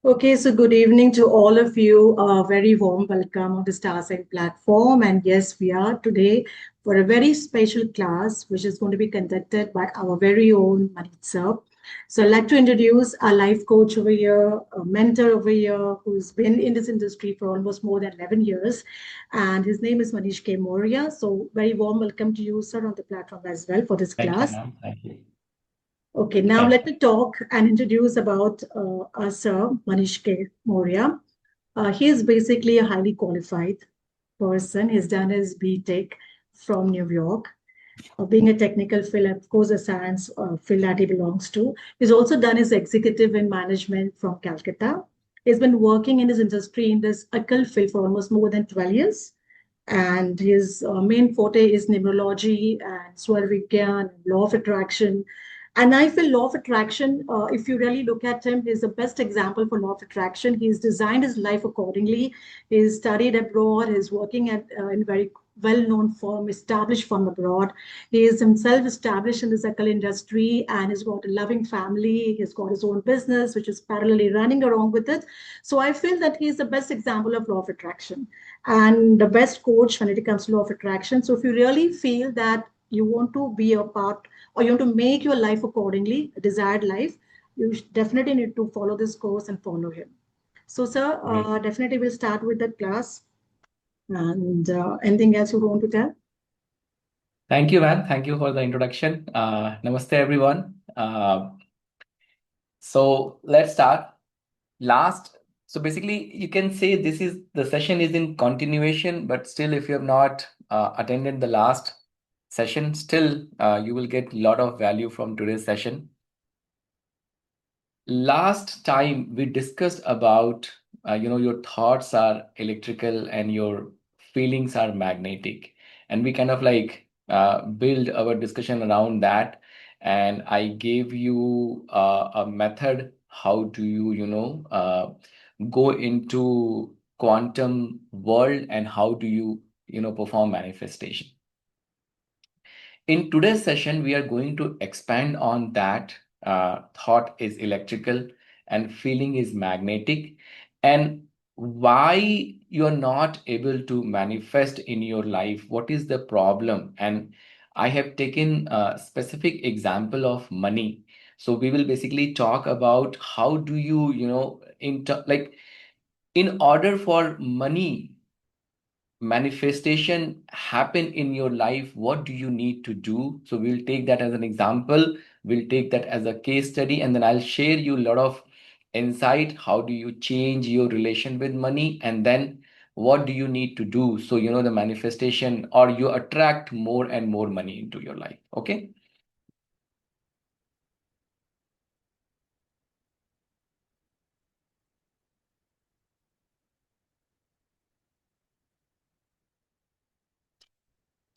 Okay, so good evening to all of you. A very warm welcome on the StarSign platform. And yes, we are today for a very special class, which is going to be conducted by our very own Manit sir. So I'd like to introduce our life coach over here, a mentor over here, who's been in this industry for almost more than 11 years. And his name is Manish K. Moria. So very warm welcome to you, sir, on the platform as well for this Thank you, class. ma'am. Thank you. Okay, now Thank let me talk and introduce about our sir, Manish K. Moria. He is basically a highly qualified person. He's done his BTech from New York. Being a technical field, of course, a science field that he belongs to. He's also done his executive in management from Calcutta. He's been working in his industry in this occult field for almost more than 12 years. And his main forte is numerology and swarvigyan, law of attraction. And I feel law of attraction, if you really look at him, he's the best example for law of attraction. He's designed his life accordingly. He's studied abroad. He's working at in very well-known firm, established firm abroad. He is himself established in the cycle industry and he's got a loving family. He's got his own business, which is parallelly running along with it. So I feel that he's the best example of law of attraction and the best coach when it comes to law of attraction. So if you really feel that you want to be a part or you want to make your life accordingly, a desired life, you definitely need to follow this course and follow him. So, sir, you. definitely we'll start with that class. And anything else you want to tell? Thank you, man. Thank you for the introduction. Namaste, everyone. So let's start. Last, so basically, you can say this is the session is in continuation, but still, if you have not attended the last session, still you will get a lot of value from today's session. Last time we discussed about, your thoughts are electrical and your feelings are magnetic. And we kind of like build our discussion around that. And I gave you a method. How do you, go into quantum world and how do you, perform manifestation? In today's session, we are going to expand on that. Thought is electrical and feeling is magnetic, and why you're not able to manifest in your life. What is the problem? And I have taken a specific example of money. So we will basically talk about how do you, like in order for money manifestation happen in your life, what do you need to do? So we'll take that as an example, we'll take that as a case study, and then I'll share you a lot of insight. How do you change your relation with money, and then what do you need to do so the manifestation or you attract more and more money into your life? Okay.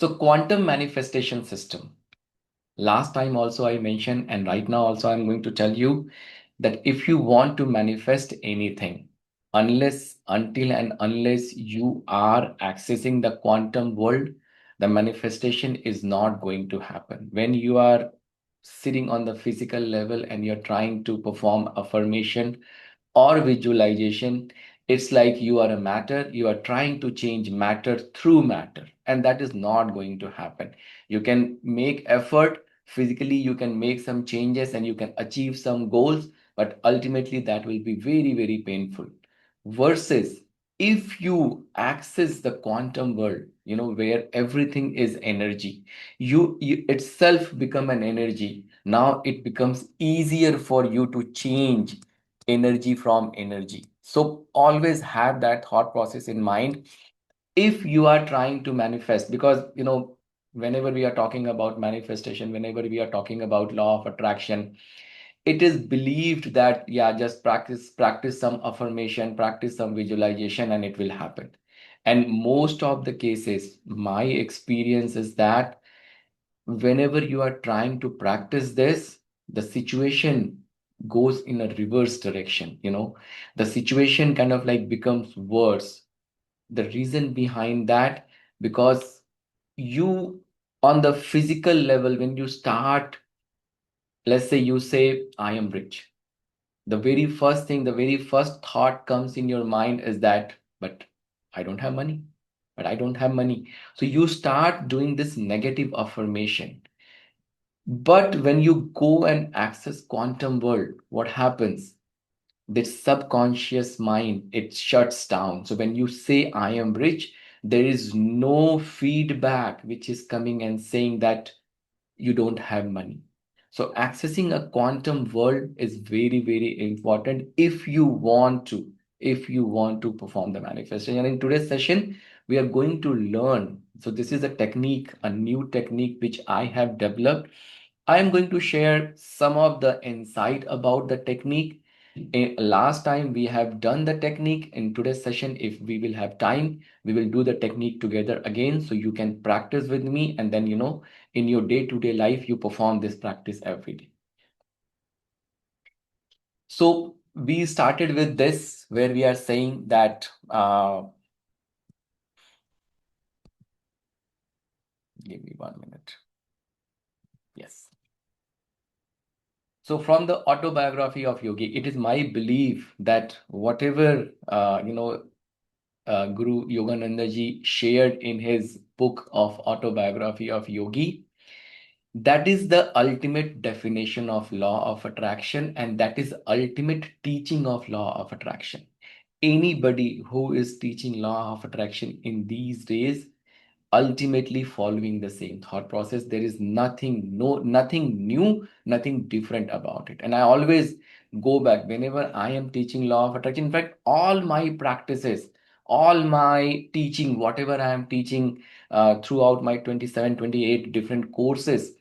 So quantum manifestation system. Last time also I mentioned, and right now also I'm going to tell you that if you want to manifest anything, unless you are accessing the quantum world, the manifestation is not going to happen. When you are sitting on the physical level and you're trying to perform affirmation or visualization, it's like you are a matter, you are trying to change matter through matter, and that is not going to happen. You can make effort physically, you can make some changes and you can achieve some goals, but ultimately that will be very, very painful. Versus if you access the quantum world, where everything is energy, you itself become an energy. Now it becomes easier for you to change energy from energy. So always have that thought process in mind if you are trying to manifest, because whenever we are talking about manifestation, whenever we are talking about law of attraction, it is believed that yeah, just practice some affirmation, practice some visualization, and it will happen. And most of the cases, my experience is that whenever you are trying to practice this, the situation goes in a reverse direction. The situation kind of like becomes worse. The reason behind that, because you on the physical level, when you start, let's say you say I am rich, The very first thing, the very first thought comes in your mind is that, but I don't have money, but I don't have money. So you start doing this negative affirmation. But when you go and access quantum world, what happens? The subconscious mind, it shuts down. So when you say I am rich, there is no feedback which is coming and saying that you don't have money. So accessing a quantum world is very, very important if you want to perform the manifestation. And in today's session, we are going to learn. So this is a technique, a new technique which I have developed. I am going to share some of the insight about the technique. Last time we have done the technique. In today's session, if we will have time, we will do the technique together again so you can practice with me, and then in your day-to-day life you perform this practice every day. So we started with this where we are saying that give me 1 minute. Yes. So from the autobiography of Yogi, it is my belief that whatever Guru Yogananda ji shared in his book of autobiography of Yogi, that is the ultimate definition of law of attraction, and that is ultimate teaching of law of attraction. Anybody who is teaching law of attraction in these days ultimately following the same thought process. There is nothing new, nothing different about it. And I always go back whenever I am teaching law of attraction. In fact, all my practices, all my teaching, whatever I am teaching throughout my 27, 28 different courses,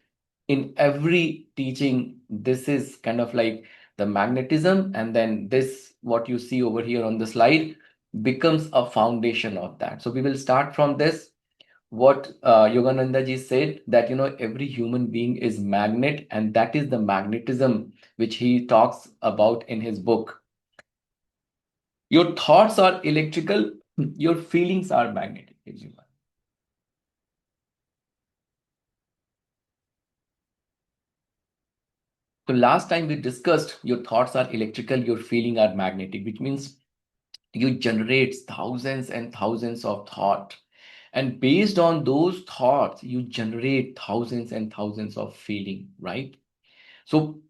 in every teaching, this is kind of like the magnetism, and then this, what you see over here on the slide, becomes a foundation of that. So we will start from this. What Yogananda ji said, that every human being is magnet, and that is the magnetism which he talks about in his book. Your thoughts are electrical, your feelings are magnetic. So last time we discussed your thoughts are electrical, your feeling are magnetic, which means you generate thousands and thousands of thoughts. And based on those thoughts, you generate thousands and thousands of feeling, right? So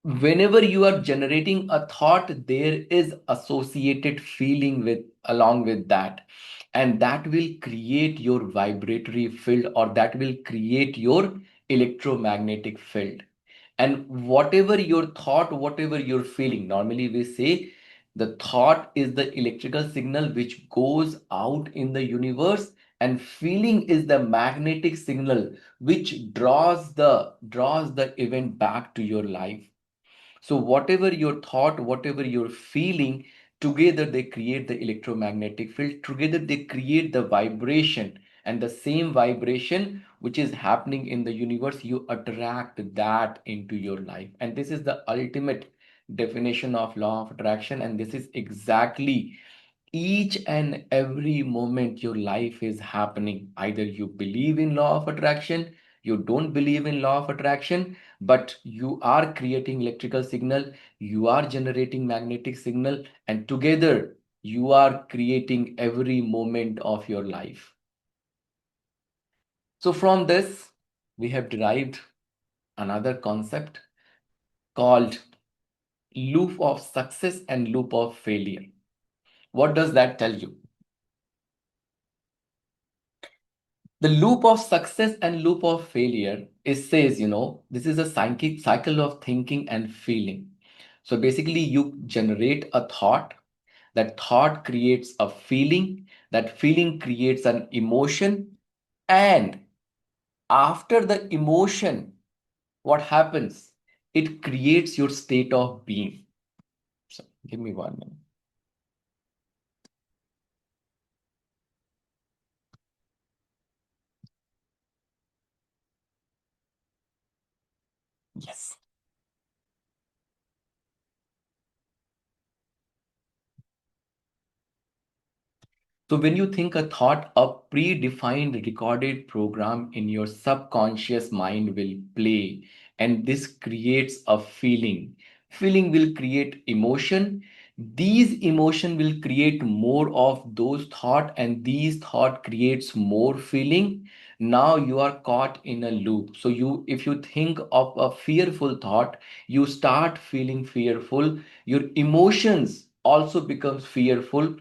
whenever you are generating a thought, there is associated feeling with along with that, and that will create your vibratory field, or that will create your electromagnetic field. And whatever your thought, whatever you're feeling, normally we say the thought is the electrical signal which goes out in the universe, and feeling is the magnetic signal which draws the event back to your life. So whatever your thought, whatever you're feeling, together they create the electromagnetic field. Together they create the vibration. And the same vibration which is happening in the universe, you attract that into your life. And this is the ultimate definition of law of attraction. And this is exactly each and every moment your life is happening. Either you believe in law of attraction, you don't believe in law of attraction, but you are creating electrical signal, you are generating magnetic signal, and together you are creating every moment of your life. So from this, we have derived another concept called loop of success and loop of failure. What does that tell you? The loop of success and loop of failure is says, this is a psychic cycle of thinking and feeling. So basically, you generate a thought, that thought creates a feeling, that feeling creates an emotion, and after the emotion, what happens? It creates your state of being. So give me 1 minute. Yes. So when you think a thought, a predefined recorded program in your subconscious mind will play, and this creates a feeling. feeling will create emotion. These emotion will create more of those thought, and these thought creates more feeling. Now you are caught in a loop. So you, if you think of a fearful thought, you start feeling fearful, your emotions also becomes fearful,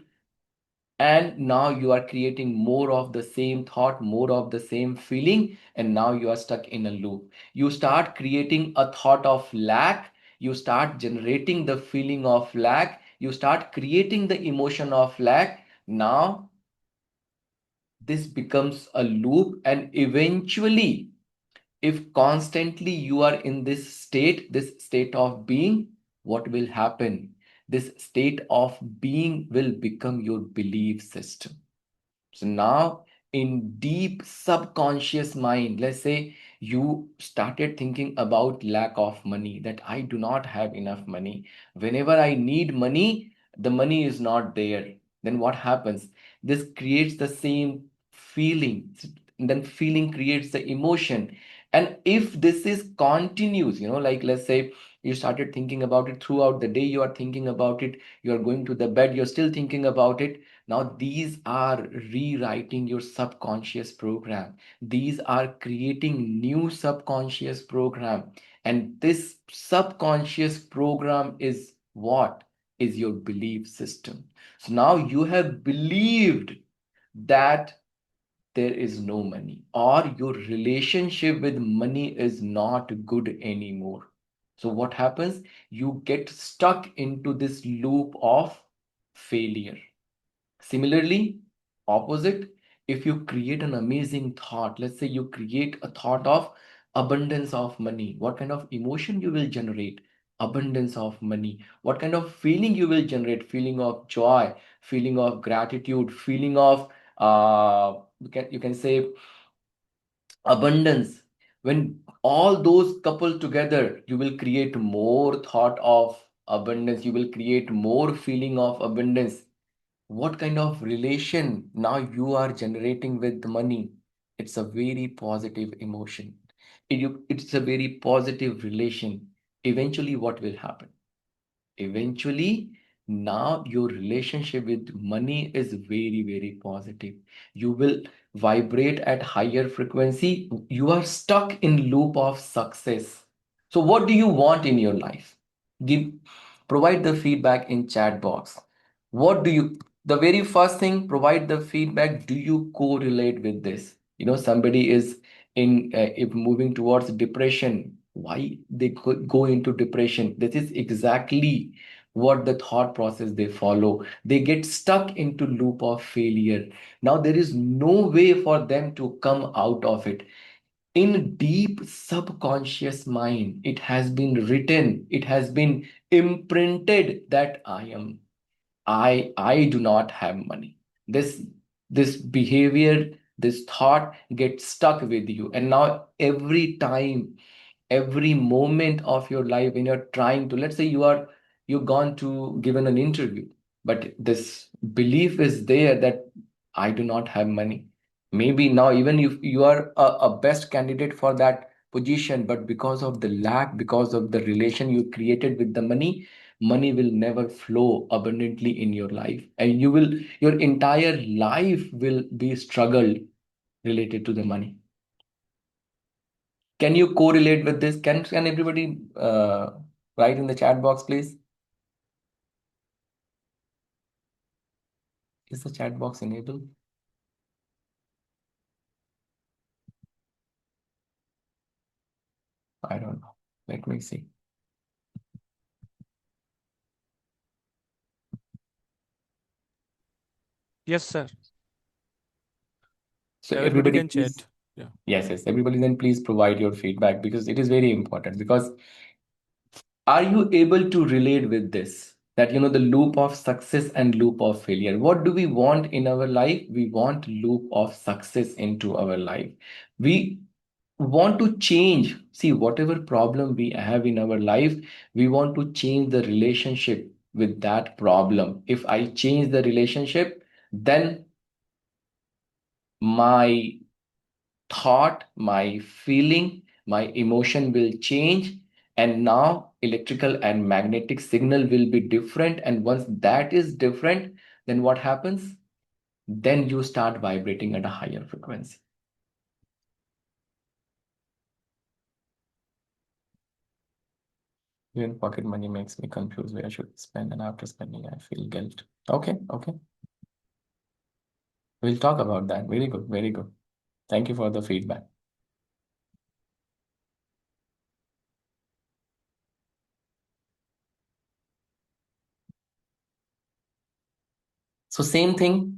and now you are creating more of the same thought, more of the same feeling, and now you are stuck in a loop. You start creating a thought of lack, you start generating the feeling of lack, you start creating the emotion of lack. Now this becomes a loop, and eventually, if constantly you are in this state of being, what will happen? This state of being will become your belief system. So now, in deep subconscious mind, let's say you started thinking about lack of money, that I do not have enough money. Whenever I need money, the money is not there. Then what happens? This creates the same feeling. Then feeling creates the emotion. And if this is continuous, like let's say you started thinking about it throughout the day, you are thinking about it, you are going to the bed, you're still thinking about it. Now, these are rewriting your subconscious program. These are creating new subconscious program. And this subconscious program is what? Is your belief system. So now you have believed that there is no money, or your relationship with money is not good anymore. So what happens? You get stuck into this loop of failure. Similarly, opposite, if you create an amazing thought, let's say you create a thought of abundance of money, what kind of emotion you will generate? Abundance of money. What kind of feeling you will generate? Feeling of joy, feeling of gratitude, feeling of you can say abundance. When all those couple together, you will create more thought of abundance. You will create more feeling of abundance. What kind of relation now you are generating with the money? It's a very positive emotion. It's a very positive relation. Eventually, what will happen? Eventually, now your relationship with money is very, very positive. You will vibrate at higher frequency. You are stuck in loop of success. So what do you want in your life? Give Provide the feedback in chat box. What do you The very first thing, provide the feedback. Do you correlate with this? Somebody is in if moving towards depression, why they go into depression? This is exactly what the thought process they follow. They get stuck into loop of failure. Now there is no way for them to come out of it. In deep subconscious mind, it has been written, it has been imprinted that I do not have money. This behavior, this thought gets stuck with you. And now every time, every moment of your life, when you're trying to, let's say you've gone to given an interview, but this belief is there that I do not have money. Maybe now even if you are a best candidate for that position, but because of the lack, because of the relation you created with the money will never flow abundantly in your life, and your entire life will be struggled related to the money. Can you correlate with this? Can everybody write in the chat box, please? Is the chat box enabled? I don't know. Let me see. Yes, sir. So Everybody everybody, can please. chat. Yeah. Yes. Everybody, then please provide your feedback, because it is very important. Because are you able to relate with this? That the loop of success and loop of failure. What do we want in our life? We want loop of success into our life. We want to change. See, whatever problem we have in our life, we want to change the relationship with that problem. If I change the relationship, then my thought, my feeling, my emotion will change. And now electrical and magnetic signal will be different. And once that is different, then what happens? Then you start vibrating at a higher frequency. Even pocket money makes me confused where I should spend, and after spending, I feel guilt. Okay, okay. We'll talk about that. Very good, very good. Thank you for the feedback. So same thing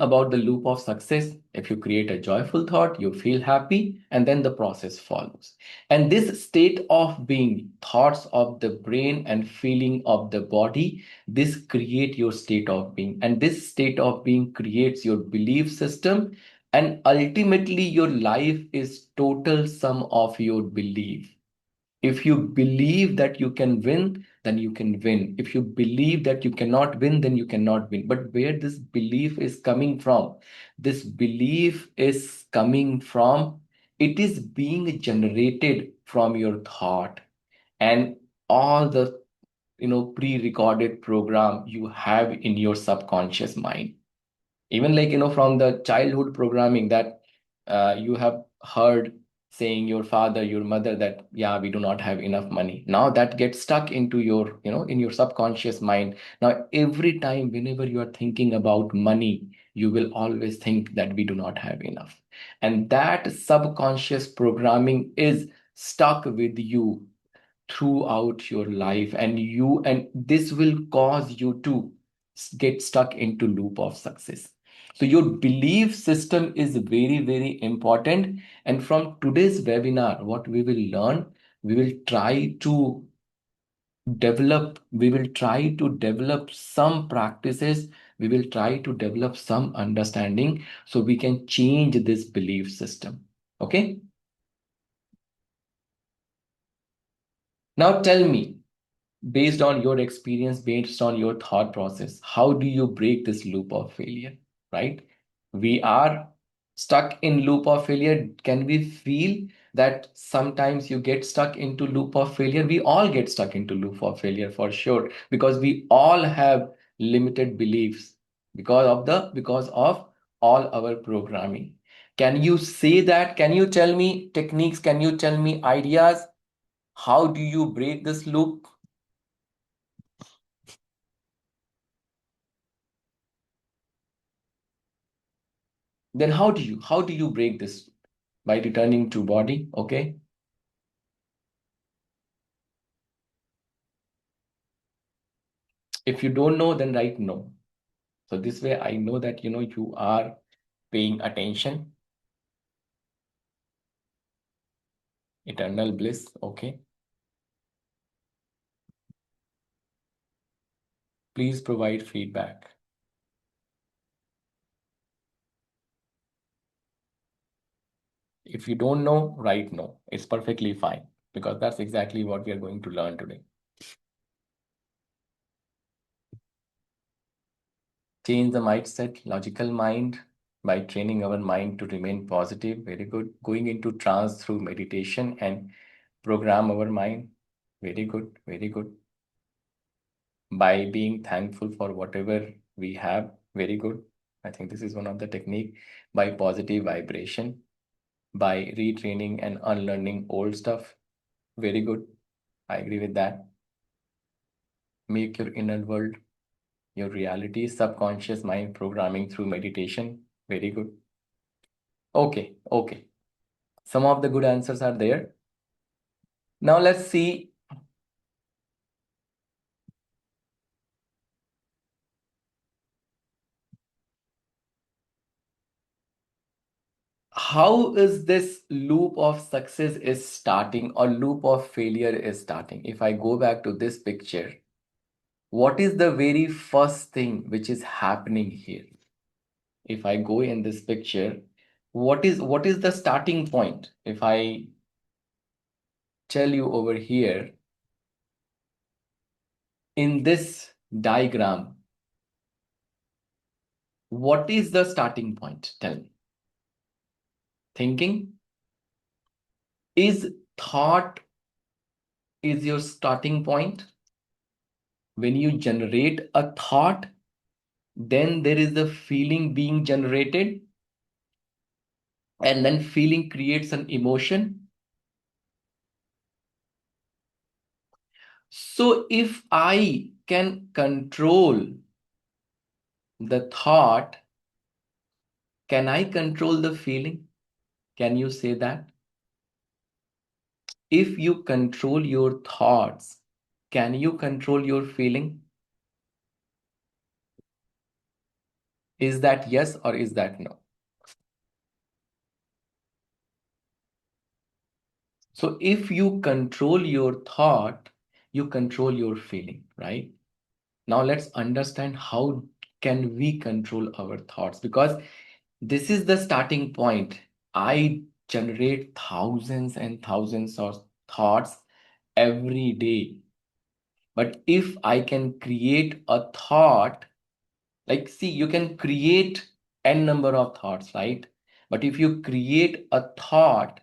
about the loop of success. If you create a joyful thought, you feel happy, and then the process follows. And this state of being, thoughts of the brain and feeling of the body, this create your state of being. And this state of being creates your belief system. And ultimately, your life is total sum of your belief. If you believe that you can win, then you can win. If you believe that you cannot win, then you cannot win. But where this belief is coming from? This belief is coming from, it is being generated from your thought and all the pre-recorded program you have in your subconscious mind. Even like from the childhood programming that you have heard saying your father, your mother, that yeah, we do not have enough money. Now that gets stuck into your in your subconscious mind. Now every time whenever you are thinking about money, you will always think that we do not have enough, and that subconscious programming is stuck with you throughout your life, and this will cause you to get stuck into loop of success. So your belief system is very, very important. And from today's webinar, what we will learn, we will try to develop some practices, we will try to develop some understanding so we can change this belief system. Okay, now tell me, based on your experience, based on your thought process, how do you break this loop of failure, right? We are stuck in loop of failure. Can we feel that sometimes you get stuck into loop of failure? We all get stuck into loop of failure for sure, because we all have limited beliefs because of all our programming. Can you say that? Can you tell me techniques? Can you tell me ideas? How do you break this loop? Then how do you break this? By returning to body. Okay, if you don't know, then write no. So this way I know that you are paying attention. Eternal bliss. Okay, please provide feedback. If you don't know, write no. It's perfectly fine, because that's exactly what we are going to learn today. Change the mindset, logical mind, by training our mind to remain positive. Very good. Going into trance through meditation and program our mind. Very good, very good. By being thankful for whatever we have. Very good. I think this is one of the technique. By positive vibration, by retraining and unlearning old stuff. Very good. I agree with that. Make your inner world your reality, subconscious mind programming through meditation. Very good. Okay, okay. Some of the good answers are there. Now let's see how is this loop of success is starting or loop of failure is starting. If I go back to this picture, what is the very first thing which is happening here? If I go in this picture, what is the starting point? If I tell you over here in this diagram, what is the starting point? Tell me. Thinking? Is thought is your starting point. When you generate a thought, then there is a feeling being generated, and then feeling creates an emotion. So if I can control the thought, can I control the feeling? Can you say that? If you control your thoughts, can you control your feeling? Is that yes or is that no? So if you control your thought, you control your feeling, right? Now let's understand how can we control our thoughts, because this is the starting point. I generate thousands and thousands of thoughts every day. But if I can create a thought, like, see, you can create n number of thoughts, right? But if you create a thought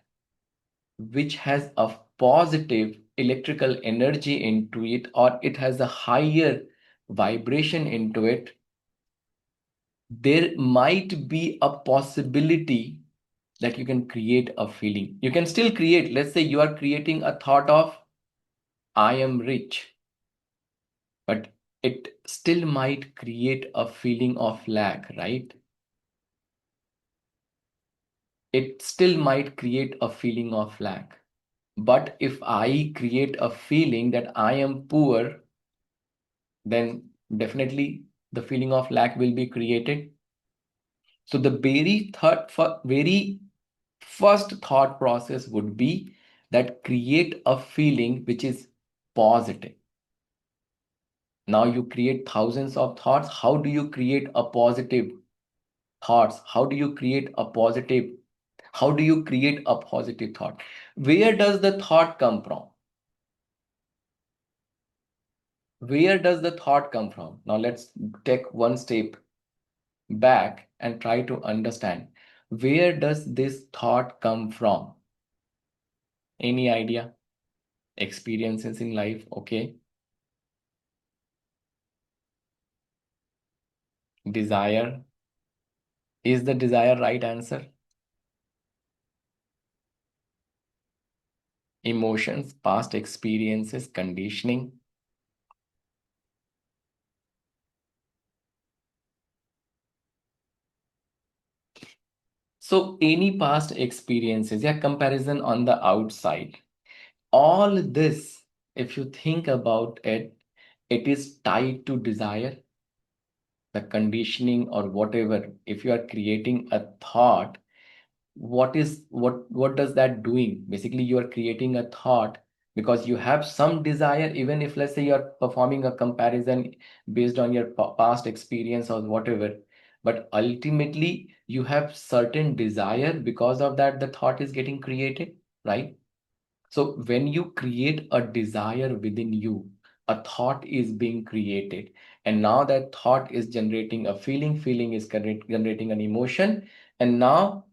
which has a positive electrical energy into it, or it has a higher vibration into it, there might be a possibility that you can create a feeling. You can still create, let's say you are creating a thought of, I am rich, but it still might create a feeling of lack, right? It still might create a feeling of lack. But if I create a feeling that I am poor, then definitely the feeling of lack will be created. So the very first thought process would be that create a feeling which is positive. Now you create thousands of thoughts. How do you create a positive thoughts? How do you create a positive? How do you create a positive thought? Where does the thought come from? Where does the thought come from? Now let's take one step back and try to understand. Where does this thought come from? Any idea? Experiences in life, okay? Desire. Is the desire right answer? Emotions, past experiences, conditioning. So any past experiences, yeah, comparison on the outside. All this, if you think about it, it is tied to desire, the conditioning or whatever. If you are creating a thought, what does that doing? Basically, you are creating a thought because you have some desire, even if let's say you are performing a comparison based on your past experience or whatever, but ultimately you have certain desire. Because of that, the thought is getting created, right? So when you create a desire within you, a thought is being created. And now that thought is generating a feeling, feeling is generating an emotion. And now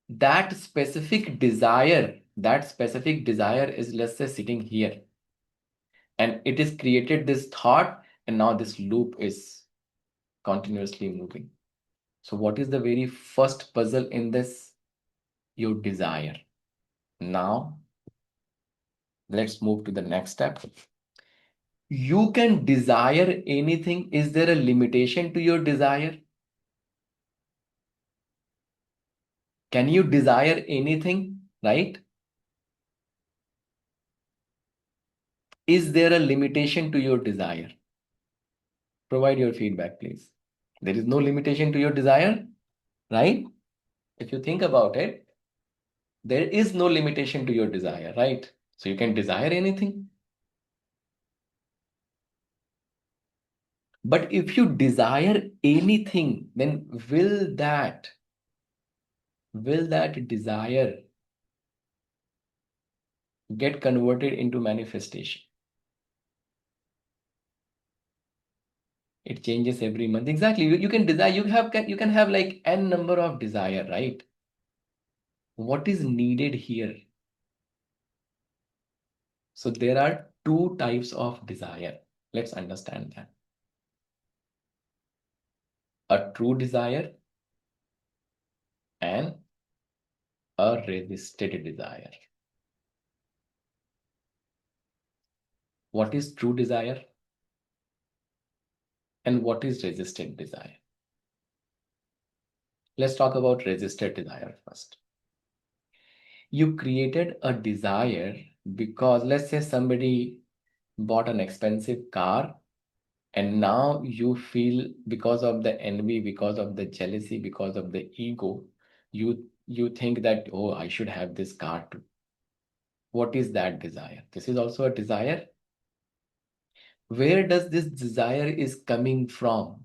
that specific desire is, let's say, sitting here. And it is created this thought, and now this loop is continuously moving. So what is the very first puzzle in this? Your desire. Now, let's move to the next step. You can desire anything. Is there a limitation to your desire? Can you desire anything, right? Is there a limitation to your desire? Provide your feedback, please. There is no limitation to your desire, right? If you think about it, there is no limitation to your desire, right? So you can desire anything. But if you desire anything, then will that desire get converted into manifestation? It changes every month. Exactly. You can desire, you can have like n number of desire, right? What is needed here? So there are two types of desire. Let's understand that. A true desire and a resisted desire. What is true desire and what is resisted desire? Let's talk about resisted desire first. You created a desire because, let's say, somebody bought an expensive car, and now you feel, because of the envy, because of the jealousy, because of the ego, you think that, oh, I should have this car too. What is that desire? This is also a desire. Where does this desire is coming from?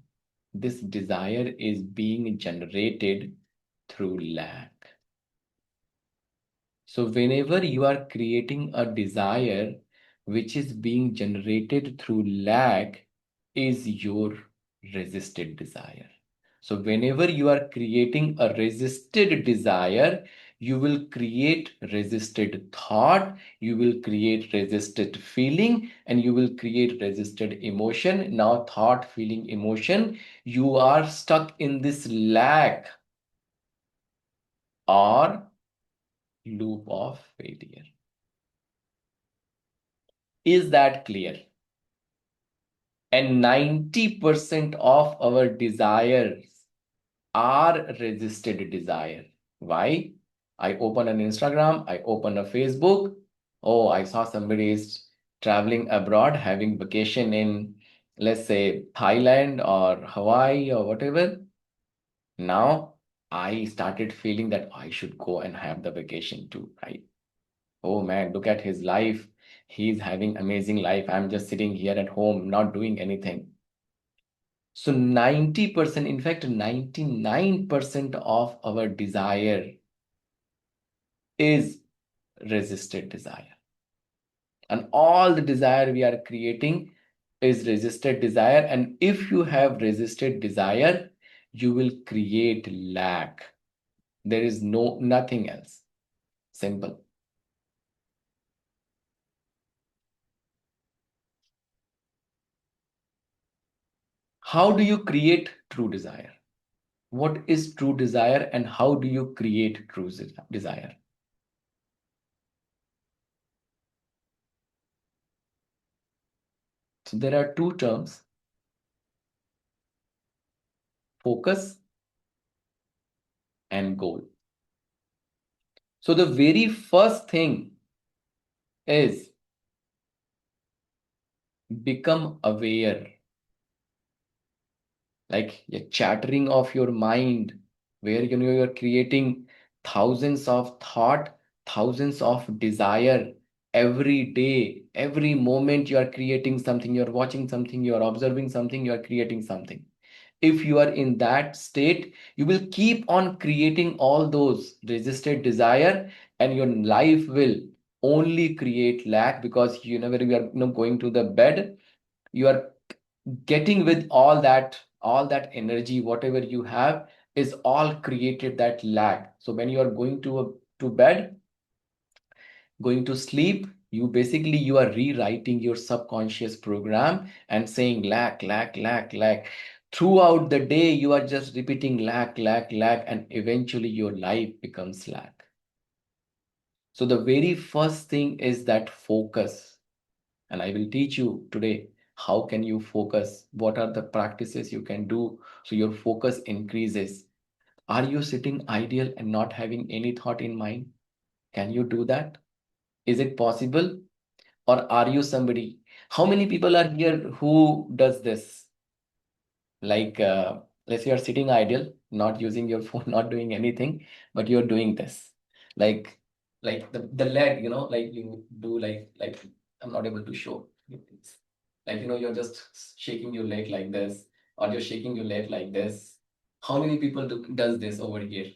This desire is being generated through lack. So whenever you are creating a desire which is being generated through lack, is your resisted desire. So whenever you are creating a resisted desire, you will create resisted thought, you will create resisted feeling, and you will create resisted emotion. Now, thought, feeling, emotion, you are stuck in this lack or loop of failure. Is that clear? And 90% of our desires are resisted desire. Why? I open an Instagram, I open a Facebook. Oh, I saw somebody is traveling abroad, having vacation in, let's say, Thailand or Hawaii or whatever. Now I started feeling that I should go and have the vacation too, right? Oh man, look at his life. He's having amazing life. I'm just sitting here at home, not doing anything. So 90%, in fact, 99% of our desire is resisted desire. And all the desire we are creating is resisted desire. And if you have resisted desire, you will create lack. There is nothing else. Simple. How do you create true desire? What is true desire and how do you create true desire? So there are two terms: focus and goal. So the very first thing is become aware, like a chattering of your mind, where you're creating thousands of thought, thousands of desire every day, every moment you are creating something, you're watching something, you're observing something, you're creating something. If you are in that state, you will keep on creating all those resisted desire, and your life will only create lack, because whenever you are going to the bed, you are getting with all that energy, whatever you have is all created that lack. So when you are going to bed, going to sleep, you are rewriting your subconscious program and saying lack, lack, lack, lack. Throughout the day you are just repeating lack, lack, lack, and eventually your life becomes lack. So the very first thing is that focus. And I will teach you today how can you focus, what are the practices you can do so your focus increases. Are you sitting ideal and not having any thought in mind? Can you do that? Is it possible? Or are you somebody? How many people are here who does this? Like, let's say you're sitting idle, not using your phone, not doing anything, but you're doing this. Like, like the leg, like you do like I'm not able to show you things. Like, you're just shaking your leg like this, or you're shaking your leg like this. How many people does this over here?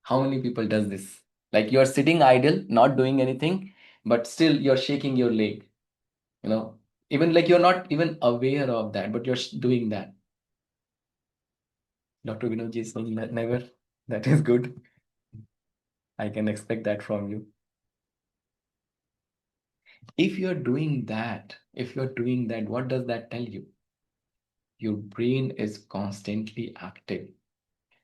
How many people does this? Like you're sitting idle, not doing anything, but still you're shaking your leg, you know, even like you're not even aware of that, but you're doing that. Dr. Vinodji is saying that never. That is good. I can expect that from you. If you're doing that, what does that tell you? Your brain is constantly active,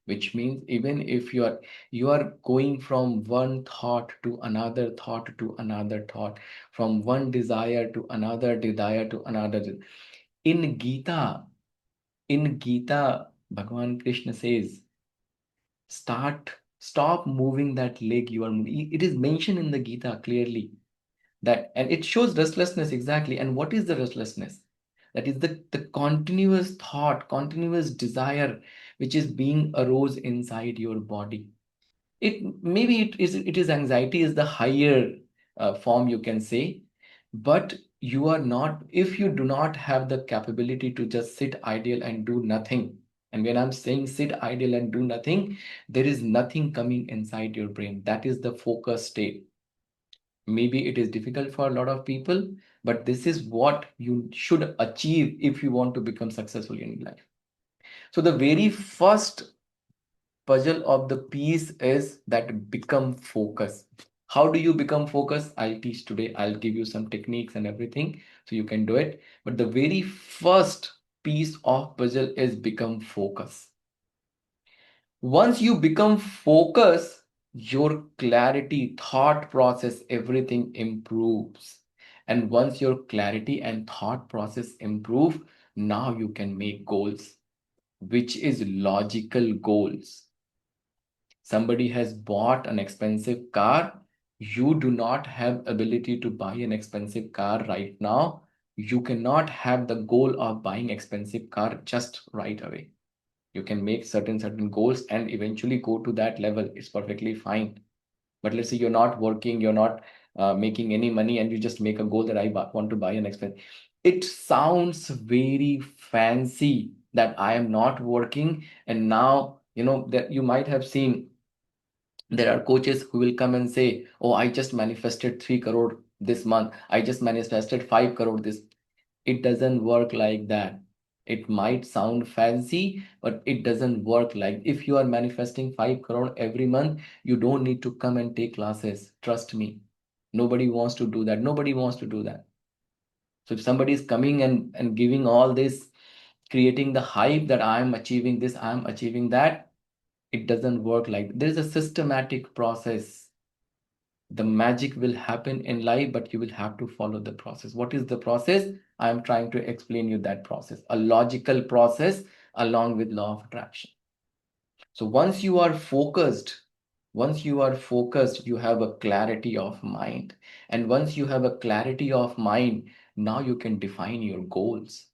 which means even if you are going from one thought to another thought to another thought, from one desire to another desire to another. In Gita, in Gita, Bhagavan Krishna says, stop moving that leg you are moving. It is mentioned in the Gita clearly that, and it shows restlessness exactly. And what is the restlessness? That is the continuous thought, continuous desire which is being arose inside your body. It maybe it is anxiety is the higher form, you can say, but you are not, if you do not have the capability to just sit idle and do nothing. And when I'm saying sit idle and do nothing, there is nothing coming inside your brain. That is the focus state. Maybe it is difficult for a lot of people, but this is what you should achieve if you want to become successful in life. So the very first puzzle of the piece is that become focus. How do you become focus? I'll teach today. I'll give you some techniques and everything so you can do it. But the very first piece of puzzle is become focus. Once you become focus, your clarity, thought process, everything improves. And once your clarity and thought process improve, now you can make goals, which is logical goals. Somebody has bought an expensive car. You do not have ability to buy an expensive car right now. You cannot have the goal of buying expensive car just right away. You can make certain goals and eventually go to that level. It's perfectly fine. But let's say you're not working, you're not making any money, and you just make a goal that want to buy an expensive. It sounds very fancy that I am not working, and now that you might have seen there are coaches who will come and say, oh, I just manifested 3 crore this month, I just manifested 5 crore this. It doesn't work like that. It might sound fancy, but it doesn't work like. If you are manifesting 5 crore every month, you don't need to come and take classes, trust me. Nobody wants to do that. Nobody wants to do that. So if somebody is coming and giving all this, creating the hype that I am achieving this, I am achieving that, it doesn't work like. There is a systematic process. The magic will happen in life, but you will have to follow the process. What is the process? I am trying to explain you that process, a logical process along with law of attraction. So once you are focused, you have a clarity of mind. And once you have a clarity of mind, now you can define your goals.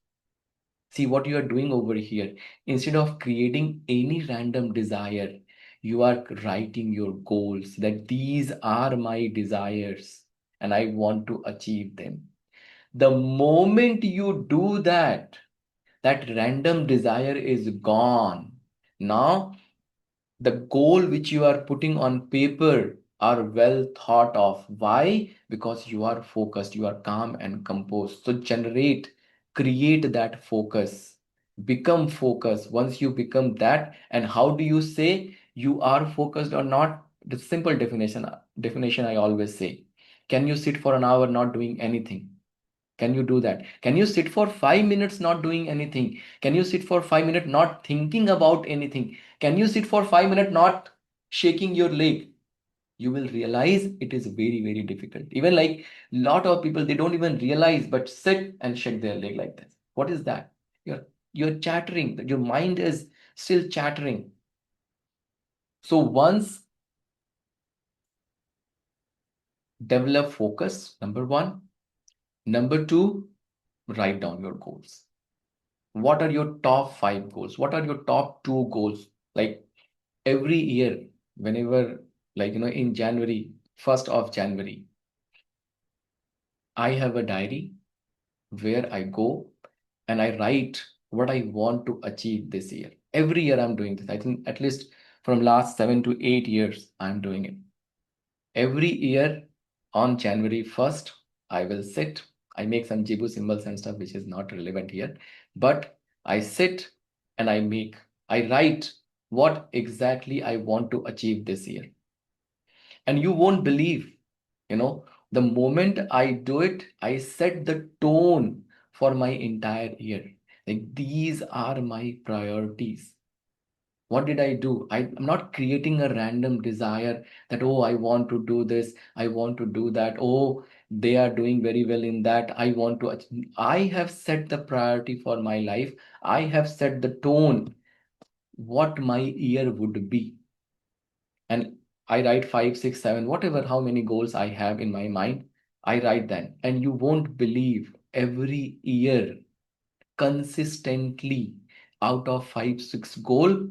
See what you are doing over here. Instead of creating any random desire, you are writing your goals that these are my desires and I want to achieve them. The moment you do that, that random desire is gone. Now the goal which you are putting on paper are well thought of. Why? Because you are focused, you are calm and composed. So create that focus, become focused. Once you become that, and how do you say you are focused or not? The simple definition I always say, can you sit for an hour not doing anything? Can you do that? Can you sit for 5 minutes not doing anything? Can you sit for 5 minutes not thinking about anything? Can you sit for 5 minutes not shaking your leg? You will realize it is very, very difficult. Even like lot of people, they don't even realize, but sit and shake their leg like this. What is that? You're chattering. Your mind is still chattering. So once develop focus, number one. Number two, write down your goals. What are your top 5 goals? What are your top 2 goals? Like every year, whenever, like, in January, 1st of January, I have a diary where I go and I write what I want to achieve this year. Every year I'm doing this. I think at least from last 7 to 8 years, I'm doing it. Every year on January 1st, I will sit. I make some Jibu symbols and stuff, which is not relevant here. But I sit and I write what exactly I want to achieve this year. And you won't believe, you know, The moment I do it, I set the tone for my entire year. Like these are my priorities. What did I do? I'm not creating a random desire that, oh, I want to do this, I want to do that. Oh, they are doing very well in that. I want to. I have set the priority for my life. I have set the tone, what my year would be. And I write five, six, seven, whatever, how many goals I have in my mind. I write them. And you won't believe every year, consistently, out of five, six goal,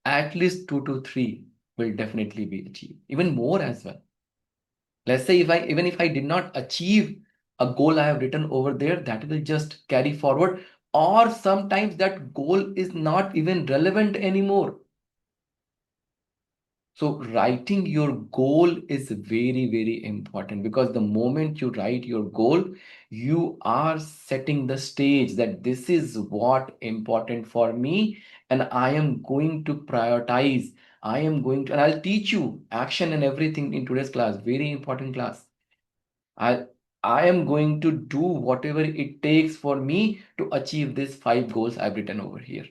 at least two to three will definitely be achieved, even more as well. Let's say if I even if I did not achieve a goal I have written over there, that will just carry forward, or sometimes that goal is not even relevant anymore. So writing your goal is very, very important, because the moment you write your goal, you are setting the stage that this is what important for me, and I am going to prioritize. I am going to, and I'll teach you action and everything in today's class. Very important class. I I am going to do whatever it takes for me to achieve these five goals I've written over here.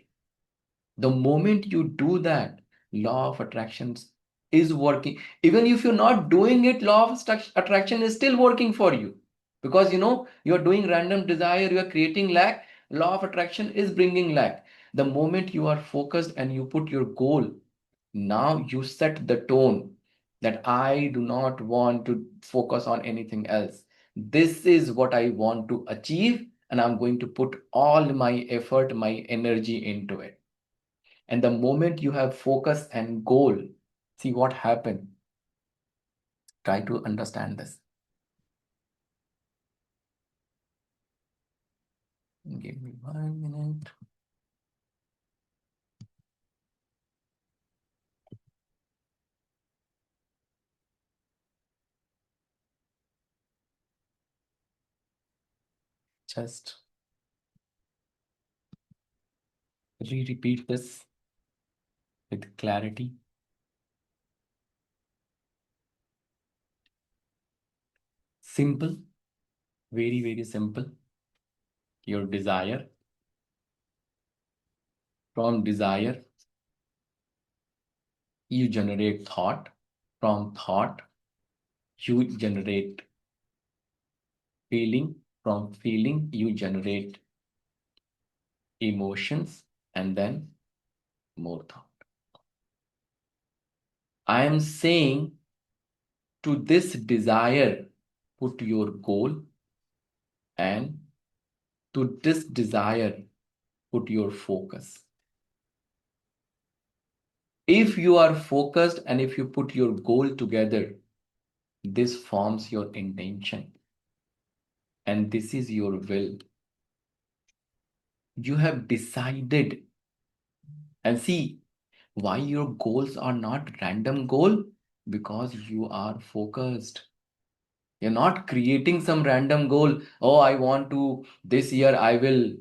The moment you do that, law of attractions is working. Even if you're not doing it, law of attraction is still working for you, because you're doing random desire, you are creating lack. Law of attraction is bringing lack. The moment you are focused and you put your goal, now you set the tone that I do not want to focus on anything else. This is what I want to achieve, and I'm going to put all my effort, my energy into it. And the moment you have focus and goal, see what happened. Try to understand this. Give me 1 minute. Just repeat this with clarity. Simple, very, very simple. Your desire. From desire, you generate thought. From thought, you generate feeling. From feeling, you generate emotions, and then more thought. I am saying, to this desire, put your goal, and to this desire, put your focus. If you are focused and if you put your goal together, this forms your intention, and this is your will. You have decided. And see why your goals are not random goal, because you are focused. You're not creating some random goal. Oh, I want to, this year I will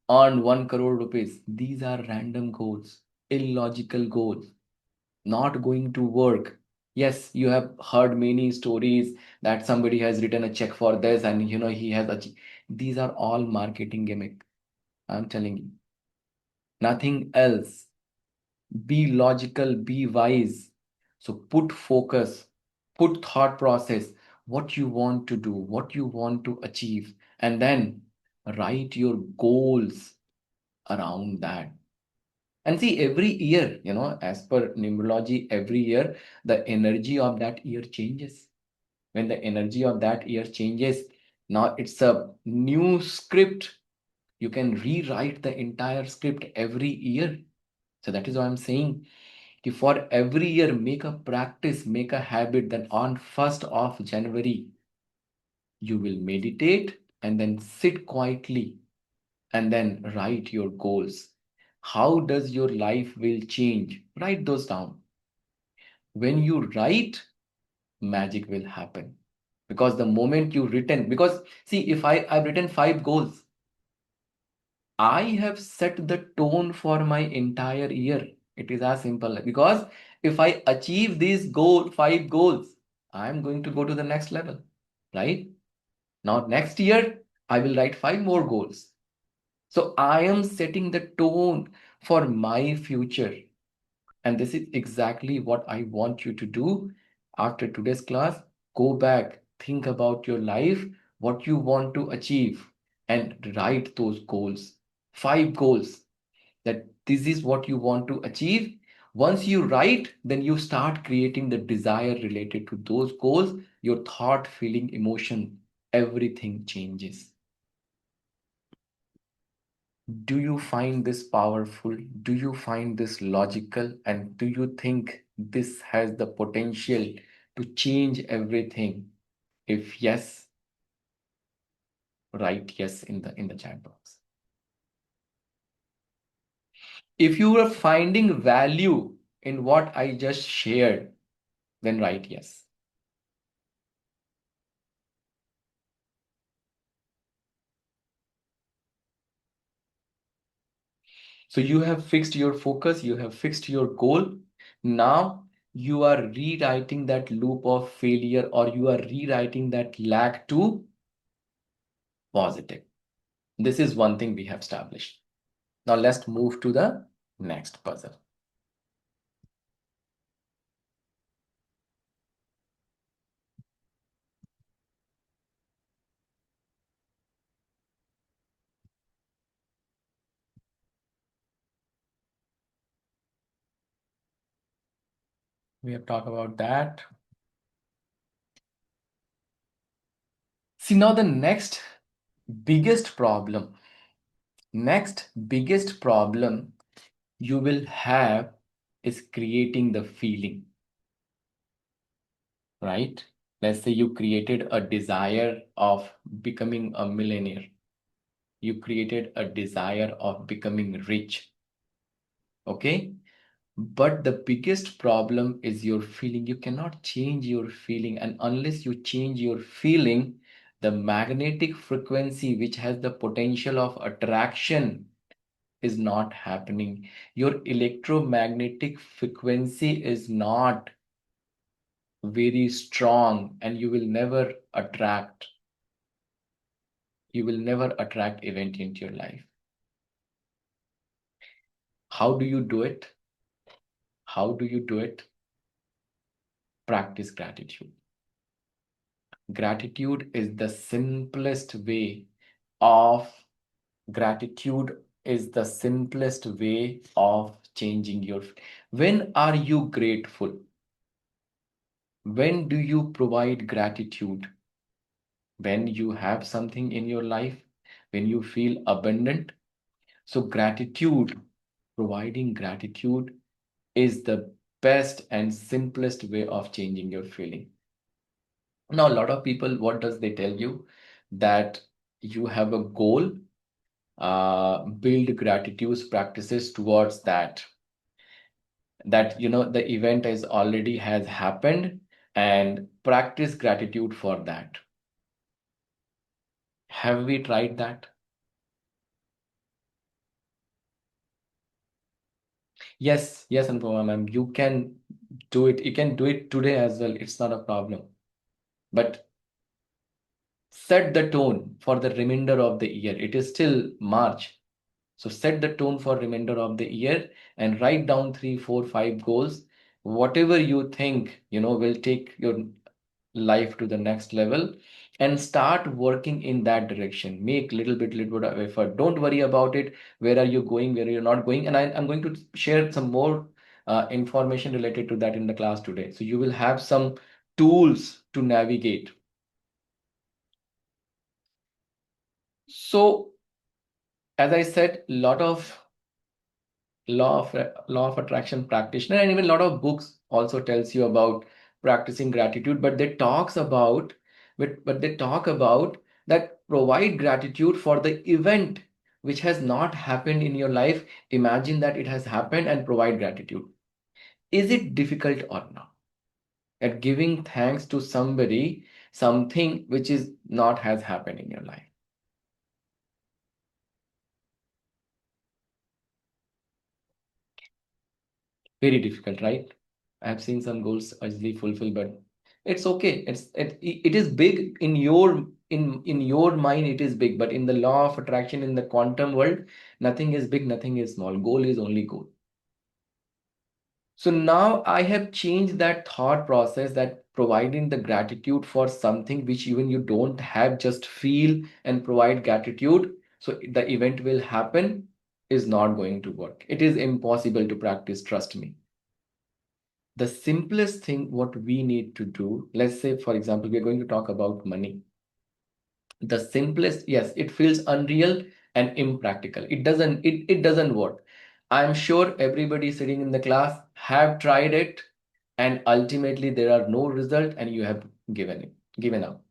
earn 1 crore rupees. These are random goals, illogical goals, not going to work. Yes, you have heard many stories that somebody has written a check for this and he has achieved. These are all marketing gimmick. I'm telling you. Nothing else. Be logical, be wise. So put focus, put thought process, what you want to do, what you want to achieve, and then write your goals around that. And see, every year, as per numerology, every year, the energy of that year changes. When the energy of that year changes, now it's a new script. You can rewrite the entire script every year. So that is why I'm saying, for every year, make a practice, make a habit that on 1st of January, you will meditate and then sit quietly and then write your goals. How does your life will change? Write those down. When you write, magic will happen. Because the moment you written, because see, if I've written five goals, I have set the tone for my entire year. It is as simple, because if I achieve these five goals, I'm going to go to the next level. right? Now, next year, I will write 5 more goals. So I am setting the tone for my future. And this is exactly what I want you to do after today's class. Go back, think about your life, what you want to achieve, and write those goals. 5 goals that this is what you want to achieve. Once you write, then you start creating the desire related to those goals, your thought, feeling, emotion, everything changes. Do you find this powerful? Do you find this logical? And do you think this has the potential to change everything? If yes, write yes in the chat box. If you are finding value in what I just shared, then write yes. So you have fixed your focus, you have fixed your goal. Now you are rewriting that loop of failure, or you are rewriting that lack to positive. This is one thing we have established. Now let's move to the next puzzle. We have talked about that. See, now the biggest problem, next biggest problem you will have is creating the feeling, right? Let's say you created a desire of becoming a millionaire. You created a desire of becoming rich. Okay? But the biggest problem is your feeling. You cannot change your feeling. And unless you change your feeling, the magnetic frequency, which has the potential of attraction, is not happening. Your electromagnetic frequency is not very strong, and you will never attract. You will never attract event into your life. How do you do it? How do you do it? Practice gratitude. Gratitude is the simplest way of gratitude is the simplest way of changing your. When are you grateful? When do you provide gratitude? When you have something in your life, when you feel abundant. So gratitude, providing gratitude is the best and simplest way of changing your feeling. Now, a lot of people, what does they tell you? That you have a goal, build gratitude practices towards that. That the event is already has happened, and practice gratitude for that. Have we tried that? Yes, yes, Anupama ma'am, you can do it. You can do it today as well. It's not a problem. But set the tone for the remainder of the year. It is still March. So set the tone for remainder of the year and write down 3, 4, 5 goals. Whatever you think, will take your life to the next level, and start working in that direction. Make little bit of effort. Don't worry about it. Where are you going? Where are you not going? And I'm going to share some more information related to that in the class today. So you will have some tools to navigate. So as I said, law of attraction practitioner, and even a lot of books also tells you about practicing gratitude, but they talks about but they talk about that provide gratitude for the event which has not happened in your life. Imagine that it has happened and provide gratitude. Is it difficult or not? At giving thanks to somebody, something which is not has happened in your life. Very difficult, right? I have seen some goals easily fulfilled, but It's okay. It is big in your mind, it is big, but in the law of attraction, in the quantum world, nothing is big, nothing is small. Goal is only goal. So now I have changed that thought process, that providing the gratitude for something which even you don't have, just feel and provide gratitude. So the event will happen is not going to work. It is impossible to practice, trust me. The simplest thing what we need to do, let's say, for example, we're going to talk about money. The simplest, yes, it feels unreal and impractical. It doesn't work. I'm sure everybody sitting in the class have tried it, and ultimately there are no result and you have given up.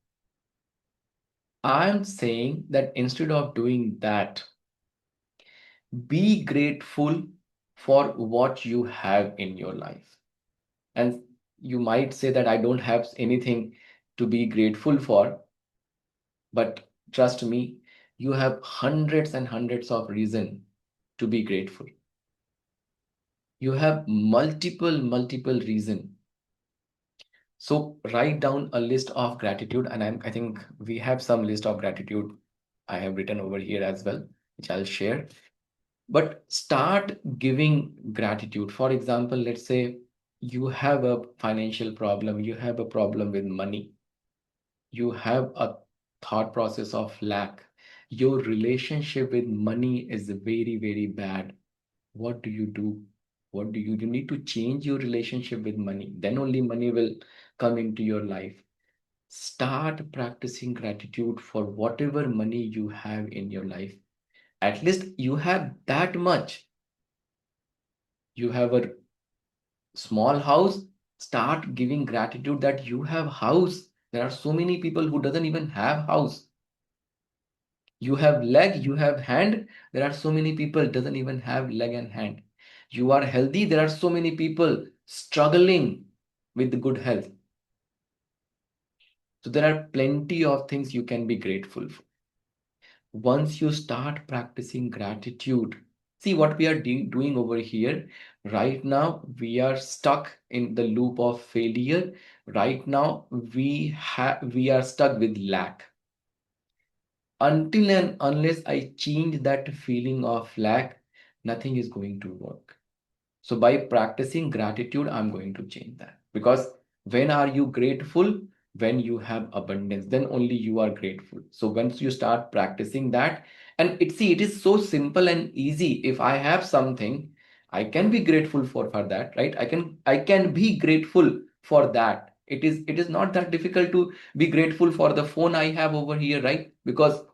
I'm saying that instead of doing that, be grateful for what you have in your life. And you might say that I don't have anything to be grateful for, but trust me, you have hundreds and hundreds of reasons to be grateful. You have multiple reasons. So write down a list of gratitude, and I think we have some list of gratitude I have written over here as well, which I'll share. But start giving gratitude. For example, let's say you have a financial problem, you have a problem with money, you have a thought process of lack, your relationship with money is very bad. What do you do? You need to change your relationship with money, then only money will come into your life. Start practicing gratitude for whatever money you have in your life. At least you have that much. You have a small house, start giving gratitude that you have house. There are so many people who doesn't even have house. You have leg, you have hand. There are so many people doesn't even have leg and hand. You are healthy. There are so many people struggling with good health. So there are plenty of things you can be grateful for. Once you start practicing gratitude, see what we are doing over here. Right now, we are stuck in the loop of failure. Right now, we are stuck with lack. Until and unless I change that feeling of lack, nothing is going to work. So by practicing gratitude, I'm going to change that. Because when are you grateful? When you have abundance, then only you are grateful. So once you start practicing that, and it is so simple and easy. If I have something, I can be grateful for that, right? I can be grateful for that. It is not that difficult to be grateful for the phone I have over here, right? Because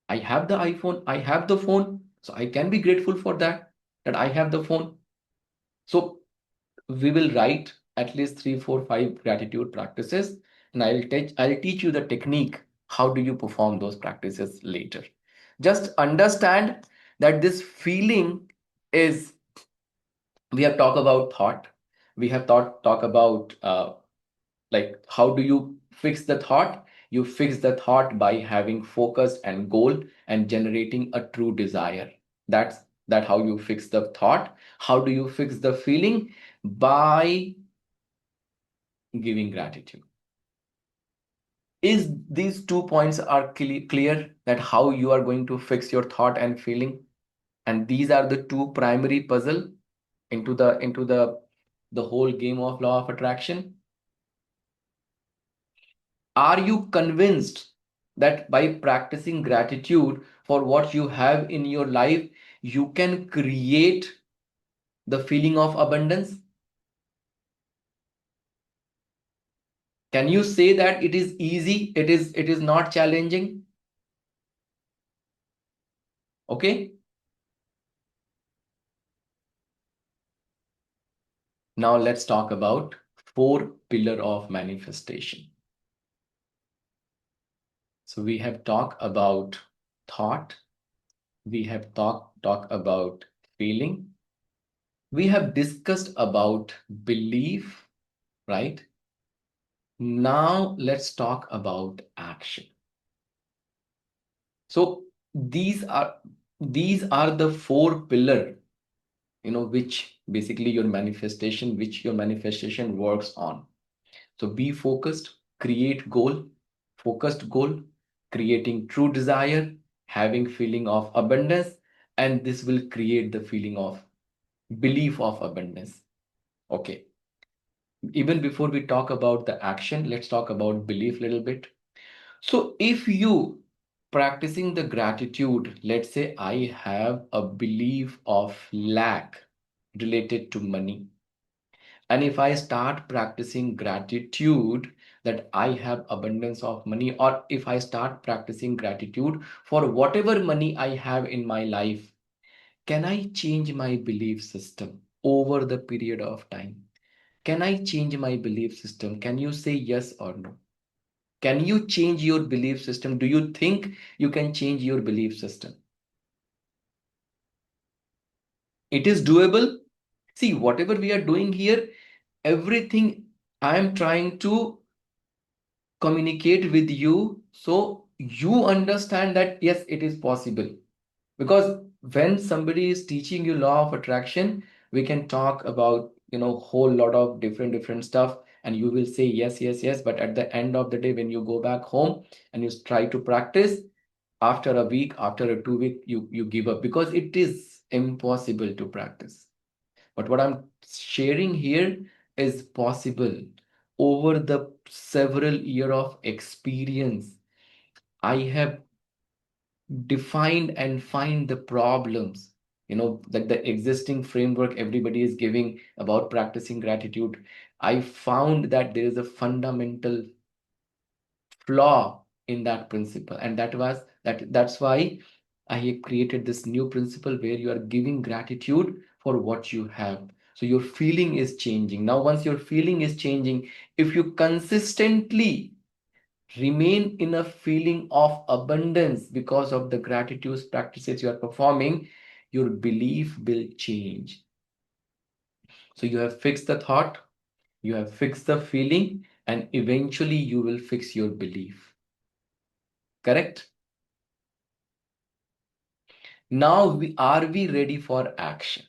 I have the iPhone, I have the phone, so I can be grateful for that I have the phone. So we will write at least 3, 4, 5 gratitude practices, and I'll teach you the technique. How do you perform those practices later? Just understand that this feeling is, we have talked about thought, we have talk about like how do you fix the thought. You fix the thought by having focus and goal and generating a true desire. That how you fix the thought. How do you fix the feeling? By giving gratitude. Is these 2 points are clear, that how you are going to fix your thought and feeling? And these are the two primary puzzle into the whole game of law of attraction. Are you convinced that by practicing gratitude for what you have in your life, you can create the feeling of abundance? Can you say that it is easy? It is not challenging? Okay. Now let's talk about 4 pillar of manifestation. So we have talked about thought, we have talk about feeling, we have discussed about belief, right? Now let's talk about action. So these are the 4 pillar, which basically your manifestation works on. So be focused, create goal, focused goal, creating true desire, having feeling of abundance, and this will create the feeling of belief of abundance. Okay. Even before we talk about the action, let's talk about belief a little bit. So if you practicing the gratitude, let's say I have a belief of lack related to money. And if I start practicing gratitude that I have abundance of money, or if I start practicing gratitude for whatever money I have in my life, can I change my belief system over the period of time? Can I change my belief system? Can you say yes or no? Can you change your belief system? Do you think you can change your belief system? It is doable. See, whatever we are doing here, everything I am trying to communicate with you so you understand that yes, it is possible. Because when somebody is teaching you law of attraction, we can talk about whole lot of different stuff, and you will say yes, yes, yes, but at the end of the day, when you go back home and you try to practice, after a week, after a 2 week, you give up because it is impossible to practice. But what I'm sharing here is possible. Over the several year of experience, I have defined and find the problems, that the existing framework everybody is giving about practicing gratitude. I found that there is a fundamental flaw in that principle, and that's why I have created this new principle where you are giving gratitude for what you have. So your feeling is changing. Now, once your feeling is changing, if you consistently remain in a feeling of abundance because of the gratitude practices you are performing, your belief will change. So you have fixed the thought, you have fixed the feeling, and eventually you will fix your belief. Correct? Now, are we ready for action?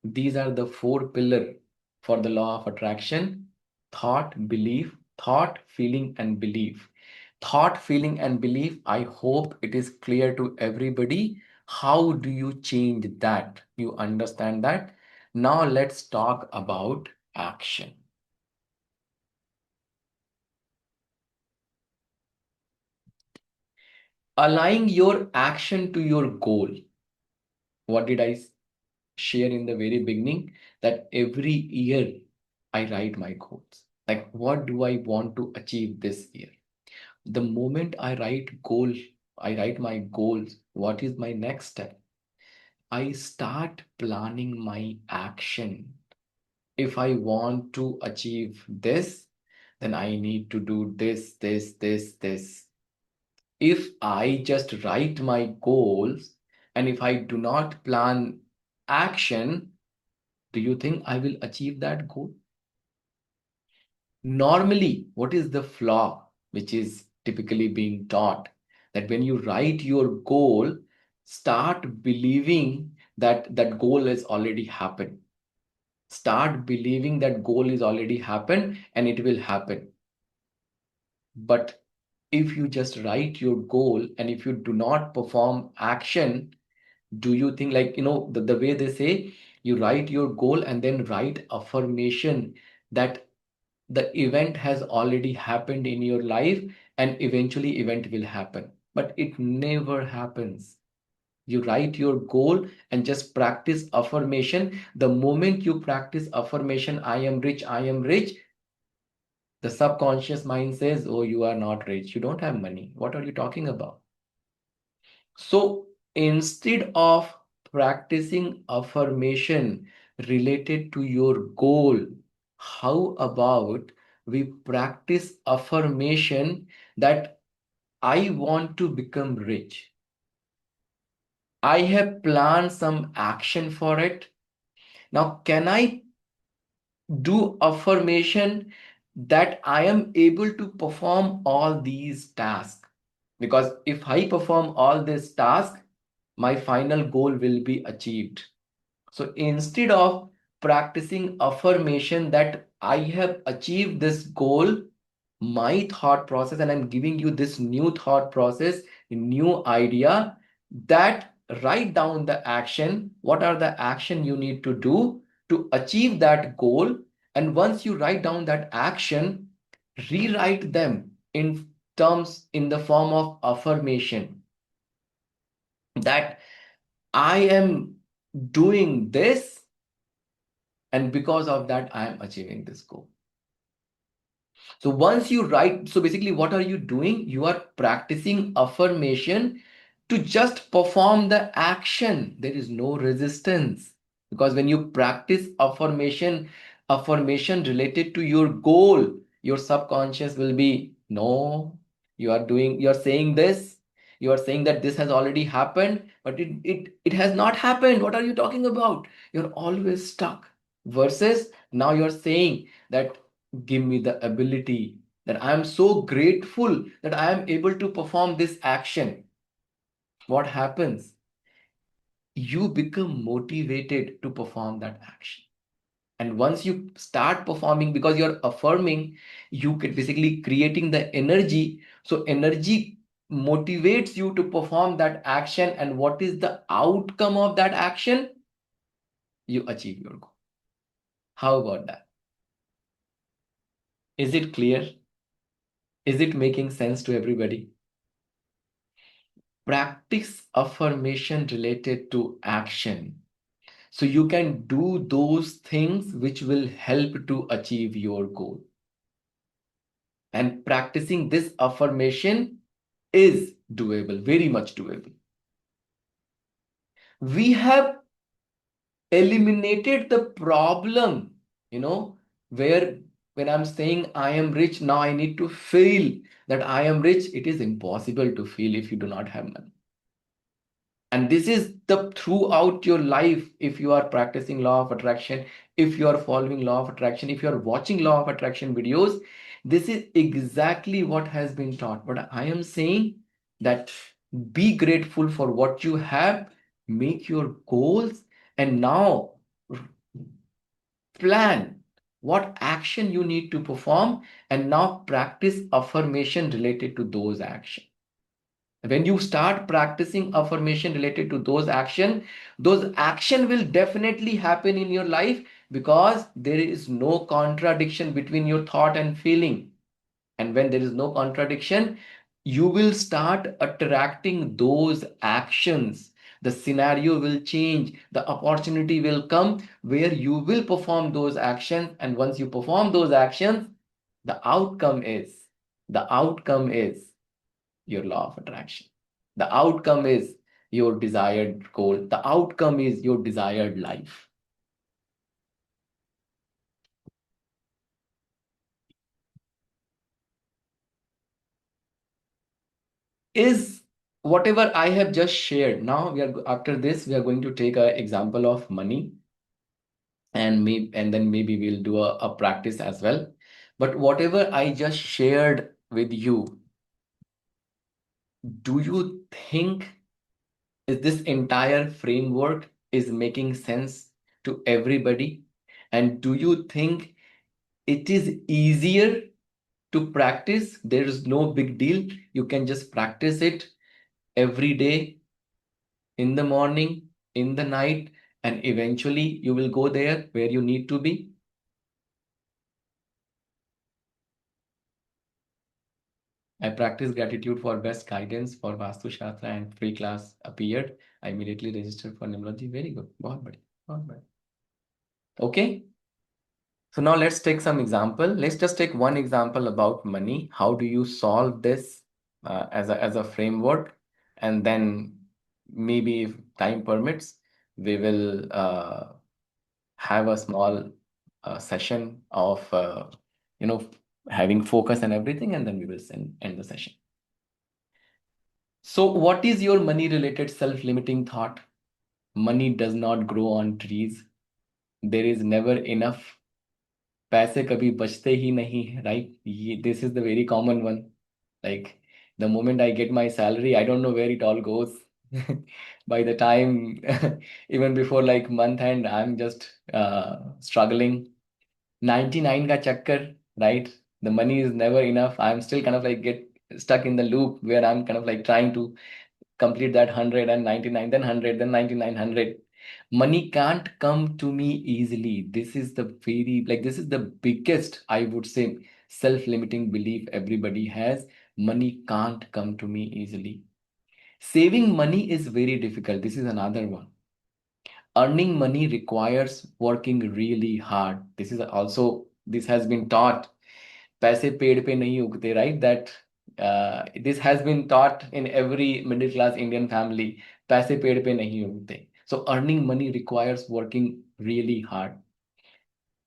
These are the four pillars for the law of attraction: thought, belief, thought, feeling, and belief. Thought, feeling, and belief. I hope it is clear to everybody. How do you change that? You understand that? Now, let's talk about action. Aligning your action to your goal. What did I share in the very beginning? That every year I write my goals. Like, what do I want to achieve this year? The moment I write my goals, what is my next step? I start planning my action. If I want to achieve this, then I need to do this, this, this, this. If I just write my goals and if I do not plan action, do you think I will achieve that goal? Normally, what is the flaw which is typically being taught? That when you write your goal, start believing that that goal has already happened. Start believing that goal is already happened and it will happen. But if you just write your goal and if you do not perform action, do you think, like, the way they say, you write your goal and then write affirmation that the event has already happened in your life and eventually event will happen, but it never happens. You write your goal and just practice affirmation. The moment you practice affirmation, I am rich, I am rich, the subconscious mind says, oh, you are not rich, you don't have money, what are you talking about? So instead of practicing affirmation related to your goal, how about we practice affirmation that I want to become rich? I have planned some action for it. Now, can I do affirmation that I am able to perform all these tasks? Because if I perform all these tasks, my final goal will be achieved. So instead of practicing affirmation that I have achieved this goal, my thought process, and I'm giving you this new thought process, a new idea, that write down the action. What are the action you need to do to achieve that goal? And once you write down that action, rewrite them in terms, in the form of affirmation, that I am doing this, and because of that, I am achieving this goal. So once you write, so basically, what are you doing? You are practicing affirmation to just perform the action. There is no resistance. Because when you practice affirmation, affirmation related to your goal, your subconscious will be, no, you're saying this, you are saying that this has already happened, but it has not happened. What are you talking about? You're always stuck. Versus now you're saying that, give me the ability, that I am so grateful that I am able to perform this action. What happens? You become motivated to perform that action. And once you start performing, because you're affirming, you can basically creating the energy. So energy motivates you to perform that action. And what is the outcome of that action? You achieve your goal. How about that? Is it clear? Is it making sense to everybody? Practice affirmation related to action. So you can do those things which will help to achieve your goal. And practicing this affirmation is doable, very much doable. We have eliminated the problem, where when I'm saying I am rich, now I need to feel that I am rich. It is impossible to feel if you do not have money. And this is the throughout your life. If you are practicing law of attraction, if you are following law of attraction, if you are watching law of attraction videos, this is exactly what has been taught. But I am saying that be grateful for what you have, make your goals, and now plan what action you need to perform, and now practice affirmation related to those actions. When you start practicing affirmation related to those action will definitely happen in your life, because there is no contradiction between your thought and feeling. And when there is no contradiction, you will start attracting those actions. The scenario will change, the opportunity will come where you will perform those actions. And once you perform those actions, the outcome is your law of attraction. The outcome is your desired goal. The outcome is your desired life. Is whatever I have just shared. Now after this, we are going to take an example of money, and then maybe we'll do a practice as well. But whatever I just shared with you, do you think is this entire framework is making sense to everybody? And do you think it is easier to practice? There is no big deal. You can just practice it every day, in the morning, in the night, and eventually you will go there where you need to be. I practice gratitude for best guidance for Vastu Shastra, and free class appeared. I immediately registered for Nimrodi. Very good. बहुत बढ़िया, बहुत बढ़िया. Okay. So now let's take some example. Let's just take one example about money. How do you solve this as a framework? And then maybe if time permits, we will have a small session of you know having focus and everything, and then we will end the session. So what is your money related self-limiting thought? Money does not grow on trees. There is never enough. पैसे कभी बचते ही नहीं है, right? This is the very common one. Like, the moment I get my salary, I don't know where it all goes. By the time, even before like month end, I'm just struggling. 99 ka chakkar, right? The money is never enough. I'm still kind of like get stuck in the loop where I'm kind of like trying to complete that 199, then 100, then 99, 100. Money can't come to me easily. This is the very, like, this is the biggest, I would say, self-limiting belief everybody has. Money can't come to me easily. Saving money is very difficult. This is another one. Earning money requires working really hard. This is also, this has been taught. पैसे पेड़ पे नहीं उगते, right? That this has been taught in every middle class Indian family. पैसे पेड़ पे नहीं उगते. So earning money requires working really hard.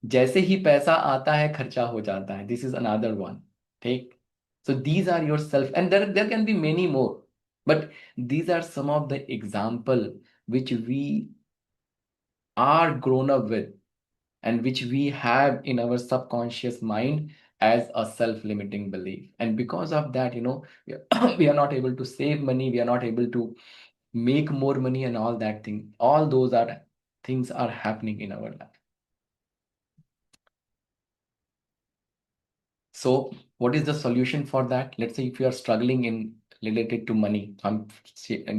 जैसे ही पैसा आता है खर्चा हो जाता है. This is another one. ठीक. So these are your self, and there can be many more, but these are some of the example which we are grown up with and which we have in our subconscious mind as a self-limiting belief. And because of that, we are, we are not able to save money, we are not able to make more money and all that thing. All those are things are happening in our life. So what is the solution for that? Let's say if you are struggling in related to money, I'm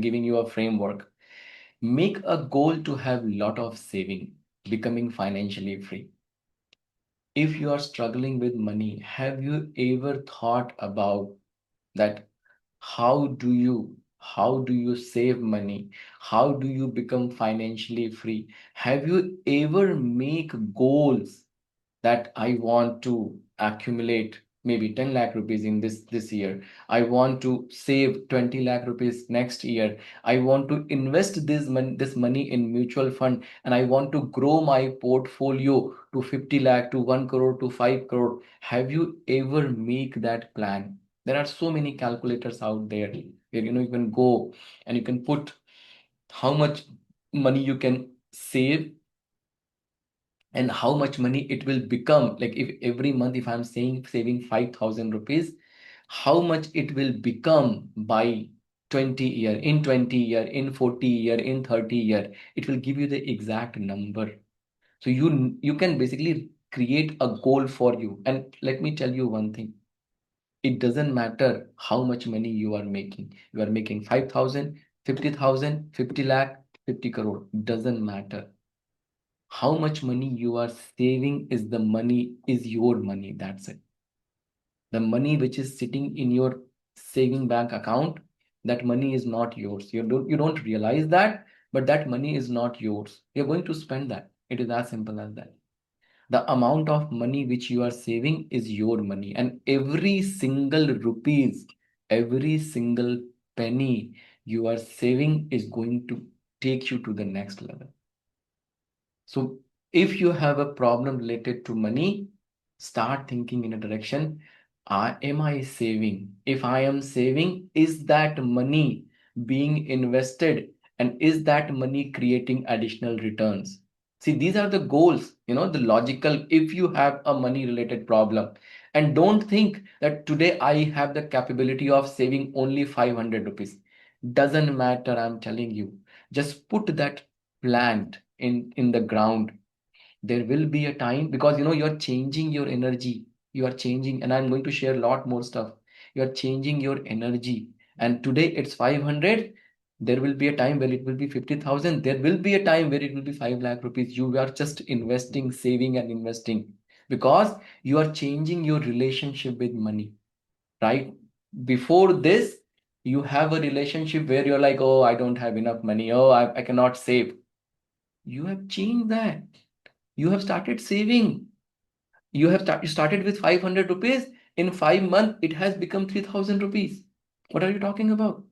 giving you a framework. Make a goal to have lot of saving, becoming financially free. If you are struggling with money, have you ever thought about that? How do you save money? How do you become financially free? Have you ever make goals that I want to accumulate maybe 10 lakh rupees in this year. I want to save 20 lakh rupees next year. I want to invest this money in mutual fund, and I want to grow my portfolio to 50 lakh, to 1 crore, to 5 crore. Have you ever make that plan? There are so many calculators out there where you can go and you can put how much money you can save and how much money it will become. Like if every month, if I'm saying saving 5,000 rupees, how much it will become by 20 year, in 20 year, in 40 year, in 30 year. It will give you the exact number. So you can basically create a goal for you. And let me tell you one thing. It doesn't matter how much money you are making. You are making 5,000, 50,000, 50 lakh, 50 crore. Doesn't matter how much money you are saving. Is the money is your money. That's it. The money which is sitting in your saving bank account, that money is not yours. You don't realize that, but that money is not yours. You're going to spend that. It is as simple as that. The amount of money which you are saving is your money, and every single rupees, every single penny you are saving is going to take you to the next level. So if you have a problem related to money, start thinking in a direction. Am I saving? If I am saving, is that money being invested, and is that money creating additional returns? See, these are the goals, the logical, if you have a money related problem. And don't think that today I have the capability of saving only 500 rupees. Doesn't matter, I'm telling you. Just put that plant in the ground. There will be a time, because you're changing your energy. You are changing, and I'm going to share a lot more stuff. You're changing your energy, and today it's 500. There will be a time where it will be 50,000. There will be a time where it will be 5 lakh rupees. You are just investing, saving and investing, because you are changing your relationship with money, right? Before this, you have a relationship where you're like, oh, I don't have enough money, oh, I cannot save. You have changed that. You have started saving. You have started with 500 rupees. In 5 months, it has become 3,000 rupees. What are you talking about?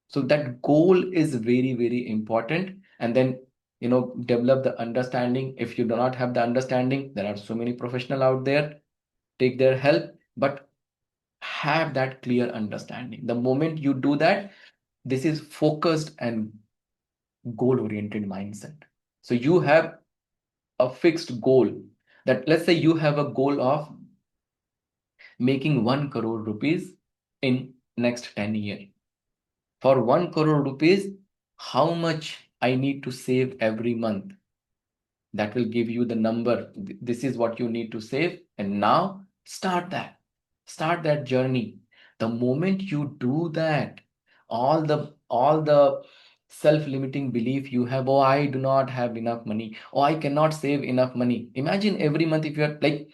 So that goal is very, very important. And then, develop the understanding. If you do not have the understanding, there are so many professionals out there. Take their help, but have that clear understanding. The moment you do that, this is focused and goal-oriented mindset. So you have a fixed goal, that let's say you have a goal of making 1 crore rupees in next 10 years. For 1 crore rupees, how much I need to save every month? that will give you the number. This is what you need to save. And now start that journey. The moment you do that, all the self-limiting belief you have, oh, I do not have enough money, oh, I cannot save enough money. Imagine every month if you're like,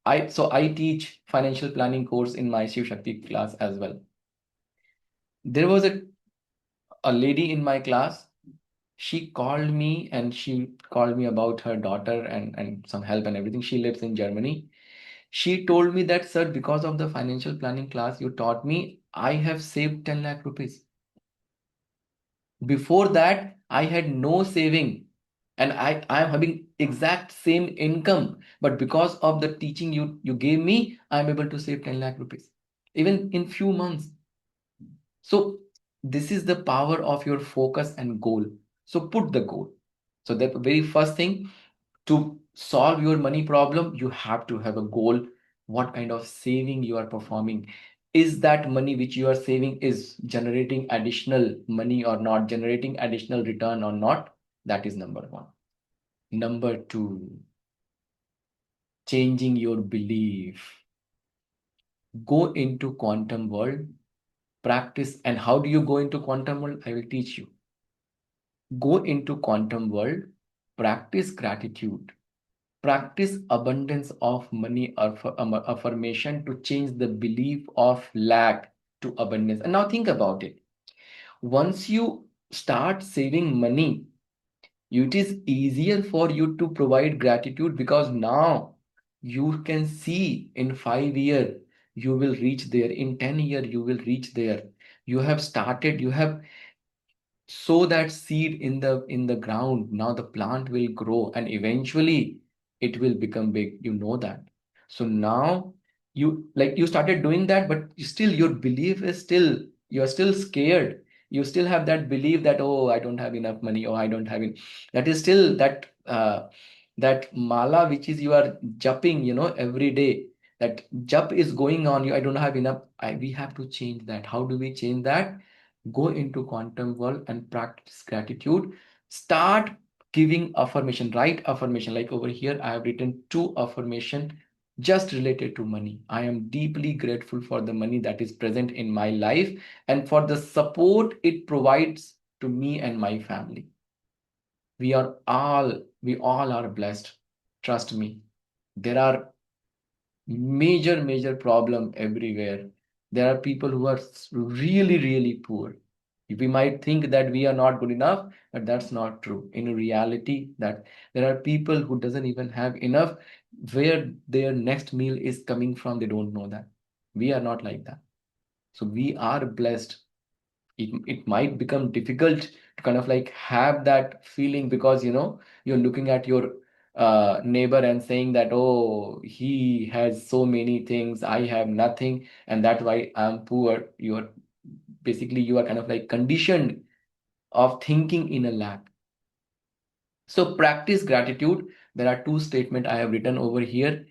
I teach financial planning course in my Shiv Shakti class as well. There was a lady in my class. She called me and she called me about her daughter and some help and everything. She lives in Germany. She told me that, sir, because of the financial planning class you taught me, I have saved 10 lakh rupees. Before that, I had no saving and I am having exact same income. But because of the teaching you gave me, I'm able to save 10 lakh rupees, even in few months. So this is the power of your focus and goal. So put the goal. So the very first thing, to solve your money problem, you have to have a goal. What kind of saving you are performing? Is that money which you are saving is generating additional money or not, generating additional return or not? That is number one. Number two, changing your belief. Go into quantum world, practice. And how do you go into quantum world? I will teach you. Go into quantum world, practice gratitude, practice abundance of money or affirmation to change the belief of lack to abundance. And now think about it. Once you start saving money, it is easier for you to provide gratitude, because now you can see in 5 years you will reach there, in 10 years you will reach there. You have started, you have sow that seed in the ground. Now the plant will grow and eventually it will become big, you know that. So now you started doing that, but still your belief is still, you're still scared. You still have that belief that, oh, I don't have enough money, or I don't have it. That is still that mala which is you are jumping, every day. That jump is going on you. I don't have enough. We have to change that. How do we change that? Go into quantum world and practice gratitude. Start giving affirmation, write affirmation. Like over here I have written 2 affirmation just related to money. I am deeply grateful for the money that is present in my life and for the support it provides to me and my family. We all are blessed. Trust me. There are major problem everywhere. There are people who are really poor. We might think that we are not good enough, but that's not true. In reality, that there are people who doesn't even have enough. Where their next meal is coming from, they don't know that. We are not like that. So we are blessed. It might become difficult to kind of like have that feeling, because you're looking at your neighbor and saying that, oh, he has so many things, I have nothing, and that's why I'm poor. You are kind of like conditioned of thinking in a lack. So practice gratitude. There are 2 statements I have written over here.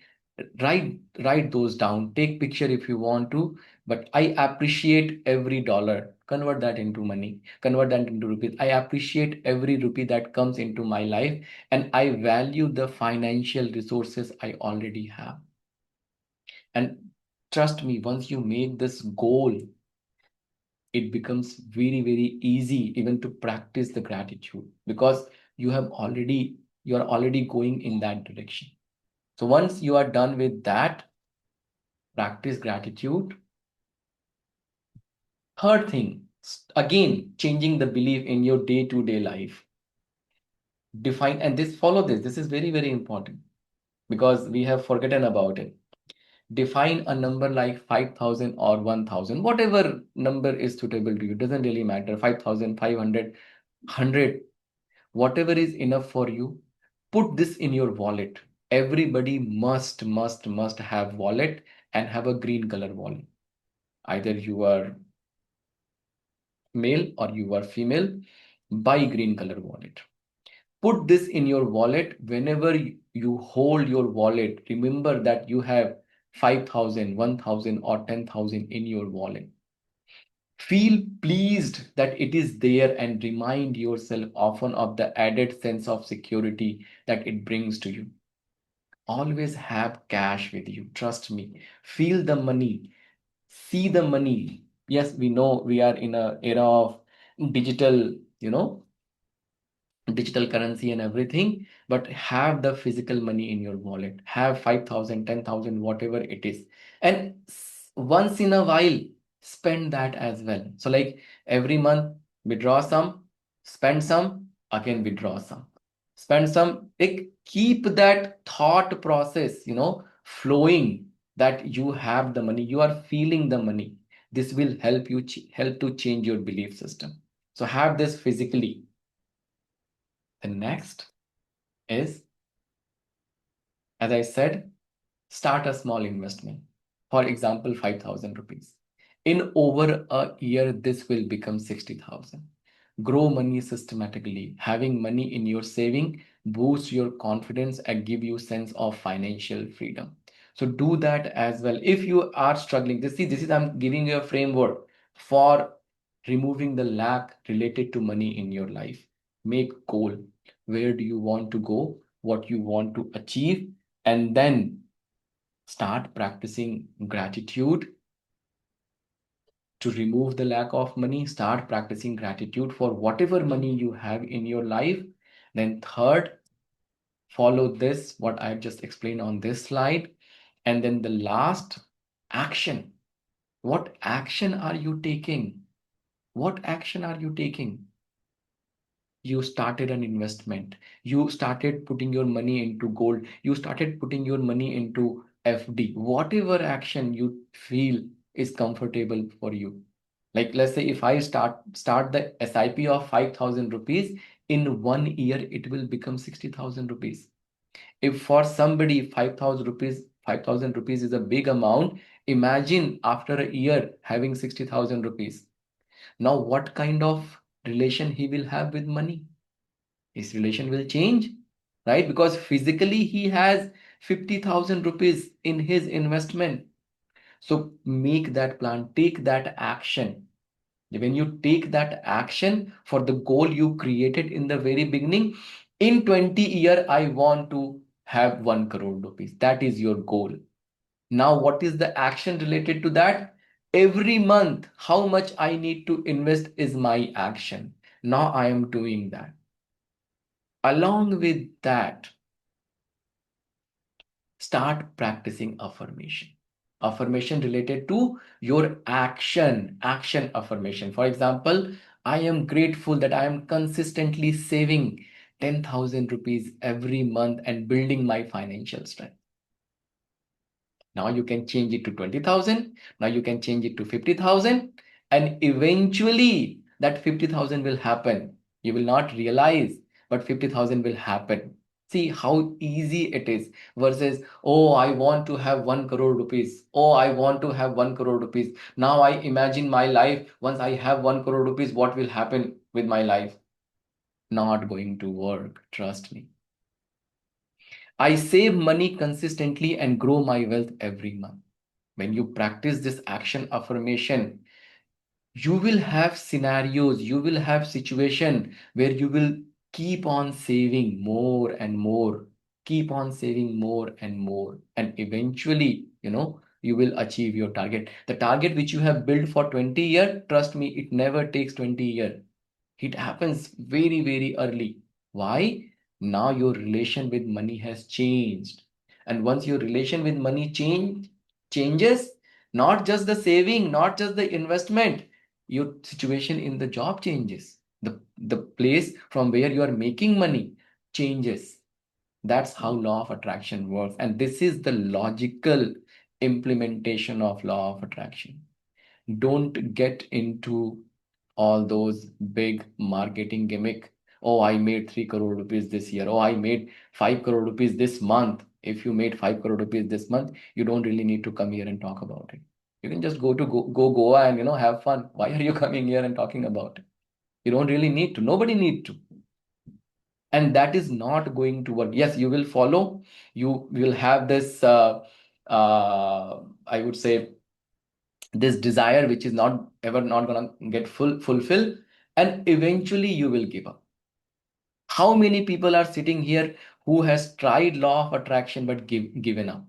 Write those down. Take picture if you want to. But I appreciate every dollar. Convert that into money. Convert that into rupees. I appreciate every rupee that comes into my life, and I value the financial resources I already have. And trust me, once you make this goal, it becomes very easy even to practice the gratitude, because you are already going in that direction. So once you are done with that, practice gratitude. Third thing, again, changing the belief in your day-to-day life. Define, and this is very important, because we have forgotten about it. Define a number like 5,000 or 1,000, whatever number is suitable to you, doesn't really matter. 5,000, 500, 100, whatever is enough for you. Put this in your wallet. Everybody must have wallet, and have a green color wallet. Either you are male or you are female, buy green color wallet. Put this in your wallet. Whenever you hold your wallet, remember that you have 5,000, 1,000 or 10,000 in your wallet. Feel pleased that it is there and remind yourself often of the added sense of security that it brings to you. Always have cash with you. Trust me. Feel the money. See the money. Yes, we know we are in a era of digital, digital currency and everything, but have the physical money in your wallet. Have 5,000, 10,000, whatever it is. And once in a while, spend that as well. So, like every month, withdraw some, spend some, again withdraw some. Spend some, like keep that thought process, flowing, that you have the money, you are feeling the money. This will help you help to change your belief system. So have this physically. The next is, as I said, start a small investment. For example, 5,000 rupees. In over a year, this will become 60,000. Grow money systematically. Having money in your saving boosts your confidence and give you sense of financial freedom. So do that as well. If you are struggling, this is I'm giving you a framework for removing the lack related to money in your life. Make goal. Where do you want to go? What you want to achieve? And then start practicing gratitude to remove the lack of money. Start practicing gratitude for whatever money you have in your life. Then third, follow this, what I've just explained on this slide. And then the last, action. What action are you taking? What action are you taking? You started an investment. You started putting your money into gold. You started putting your money into FD. Whatever action you feel is comfortable for you. Like let's say if I start the SIP of 5,000 rupees, in 1 year it will become 60,000 rupees. If for somebody 5,000 rupees is a big amount, imagine after a year having 60,000 rupees. Now what kind of relation he will have with money? His relation will change, right? Because physically he has 50,000 rupees in his investment. So make that plan, take that action. When you take that action for the goal you created in the very beginning, in 20 year, I want to have 1 crore rupees. That is your goal. Now, what is the action related to that? Every month, how much I need to invest is my action. Now I am doing that. Along with that, start practicing affirmation. Affirmation related to your action affirmation. For example, I am grateful that I am consistently saving 10,000 rupees every month and building my financial strength. Now you can change it to 20,000. Now you can change it to 50,000. And eventually that 50,000 will happen. You will not realize, but 50,000 will happen. See how easy it is versus, oh, I want to have 1 crore rupees. Oh, I want to have 1 crore rupees. Now I imagine my life. Once I have 1 crore rupees, what will happen with my life? Not going to work. Trust me. I save money consistently and grow my wealth every month. When you practice this action affirmation, you will have scenarios, you will have situation where you will keep on saving more and more, keep on saving more and more, and eventually, you will achieve your target. The target which you have built for 20 years, trust me, it never takes 20 years. It happens very, very early. Why? Now your relation with money has changed. And once your relation with money changes, not just the saving, not just the investment, your situation in the job changes. The place from where you are making money changes. That's how law of attraction works. And this is the logical implementation of law of attraction. Don't get into all those big marketing gimmick. Oh, I made 3 crore rupees this year. Oh, I made 5 crore rupees this month. If you made 5 crore rupees this month, you don't really need to come here and talk about it. You can just go Goa and have fun. Why are you coming here and talking about it? You don't really need to. Nobody need to. And that is not going to work. Yes, you will follow. You will have this I would say this desire which is not ever not going to get fulfilled, and eventually you will give up. How many people are sitting here who has tried law of attraction but given up?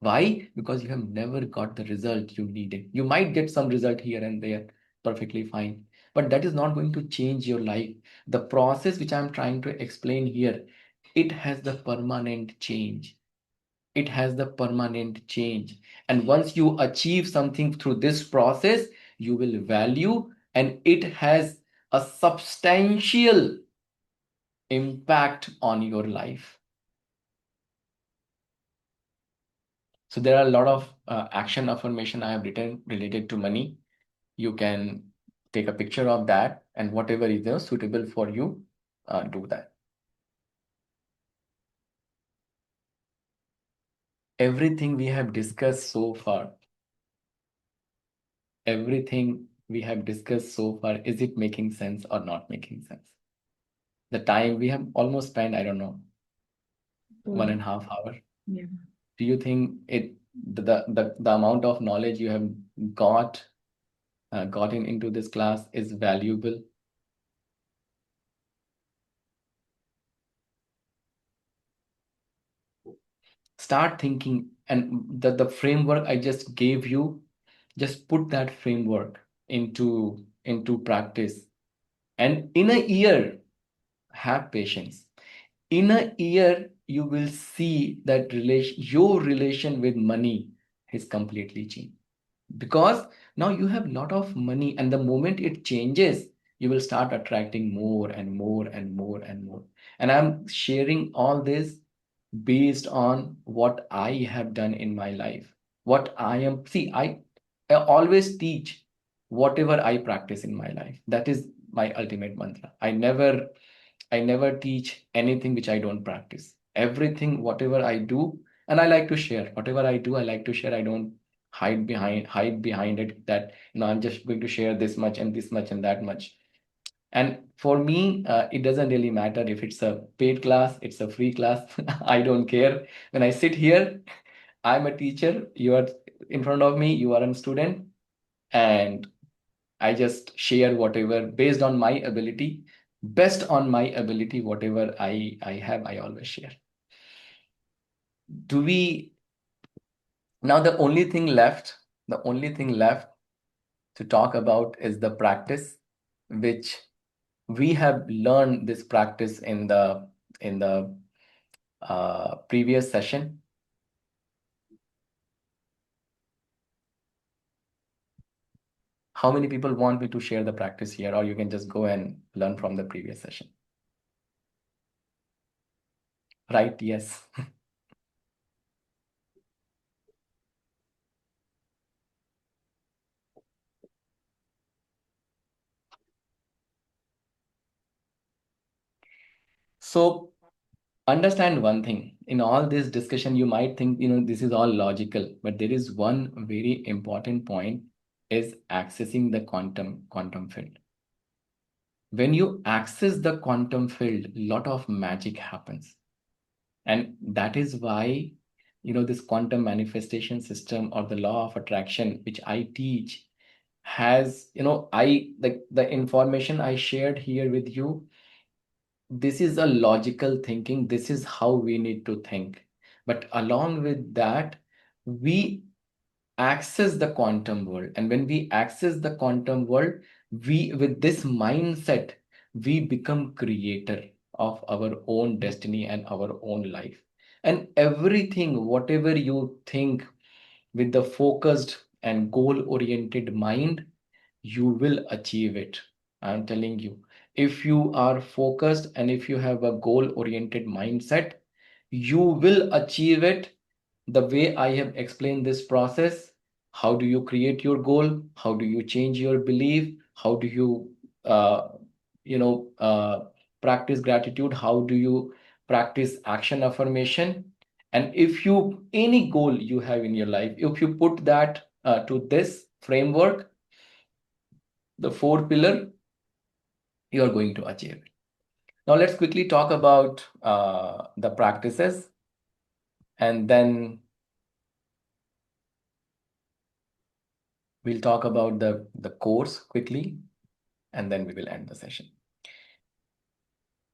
Why? Because you have never got the result you needed. You might get some result here and there, perfectly fine, but that is not going to change your life. The process which I'm trying to explain here, it has the permanent change. It has the permanent change. And once you achieve something through this process, you will value, and it has a substantial impact on your life. So there are a lot of action affirmation I have written related to money. You can take a picture of that, and whatever is suitable for you, do that. Everything we have discussed so far, everything we have discussed so far, is it making sense or not making sense? The time we have almost spent, I don't know, 1.5 hour. Yeah. Do you think the amount of knowledge you have got gotten into this class is valuable? Start thinking, and the framework I just gave you, just put that framework into practice. And in a year, have patience. In a year, you will see that your relation with money is completely changed, because now you have a lot of money, and the moment it changes, you will start attracting more and more and more and more. And I'm sharing all this based on what I have done in my life. What I am, see, I always teach whatever I practice in my life. That is my ultimate mantra. I never teach anything which I don't practice. Everything, whatever I do, and I like to share. Whatever I do, I like to share. I don't hide behind it that I'm just going to share this much and this much and that much. And for me, it doesn't really matter if it's a paid class, it's a free class. I don't care. When I sit here, I'm a teacher. You are in front of me. You are a student, and I just share whatever based on my ability, best on my ability, whatever I have, I always share. Do we now the only thing left to talk about is the practice, which we have learned this practice in the previous session. How many people want me to share the practice here, or you can just go and learn from the previous session? Right? Yes. So understand one thing. In all this discussion, you might think, this is all logical, but there is one very important point, is accessing the quantum field. When you access the quantum field, a lot of magic happens. And that is why, this quantum manifestation system or the law of attraction, which I teach, has, the information I shared here with you, this is a logical thinking. This is how we need to think. But along with that, we access the quantum world. And when we access the quantum world, with this mindset, we become creator of our own destiny and our own life. And everything, whatever you think with the focused and goal-oriented mind, you will achieve it. I'm telling you, if you are focused and if you have a goal-oriented mindset, you will achieve it the way I have explained this process. How do you create your goal? How do you change your belief? How do you, uh, practice gratitude? How do you practice action affirmation? And if you, any goal you have in your life, if you put that to this framework, the 4 pillar, you are going to achieve it. Now let's quickly talk about the practices, and then We'll talk about the course quickly, and then we will end the session.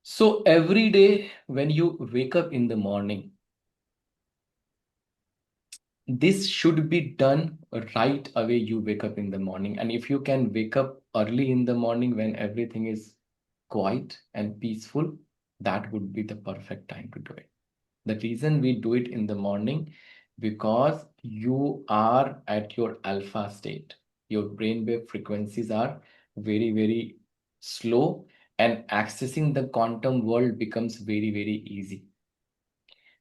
So every day when you wake up in the morning, this should be done right away. You wake up in the morning, and if you can wake up early in the morning when everything is quiet and peaceful, that would be the perfect time to do it. The reason we do it in the morning, because you are at your alpha state. Your brainwave frequencies are very, very slow, and accessing the quantum world becomes very, very easy.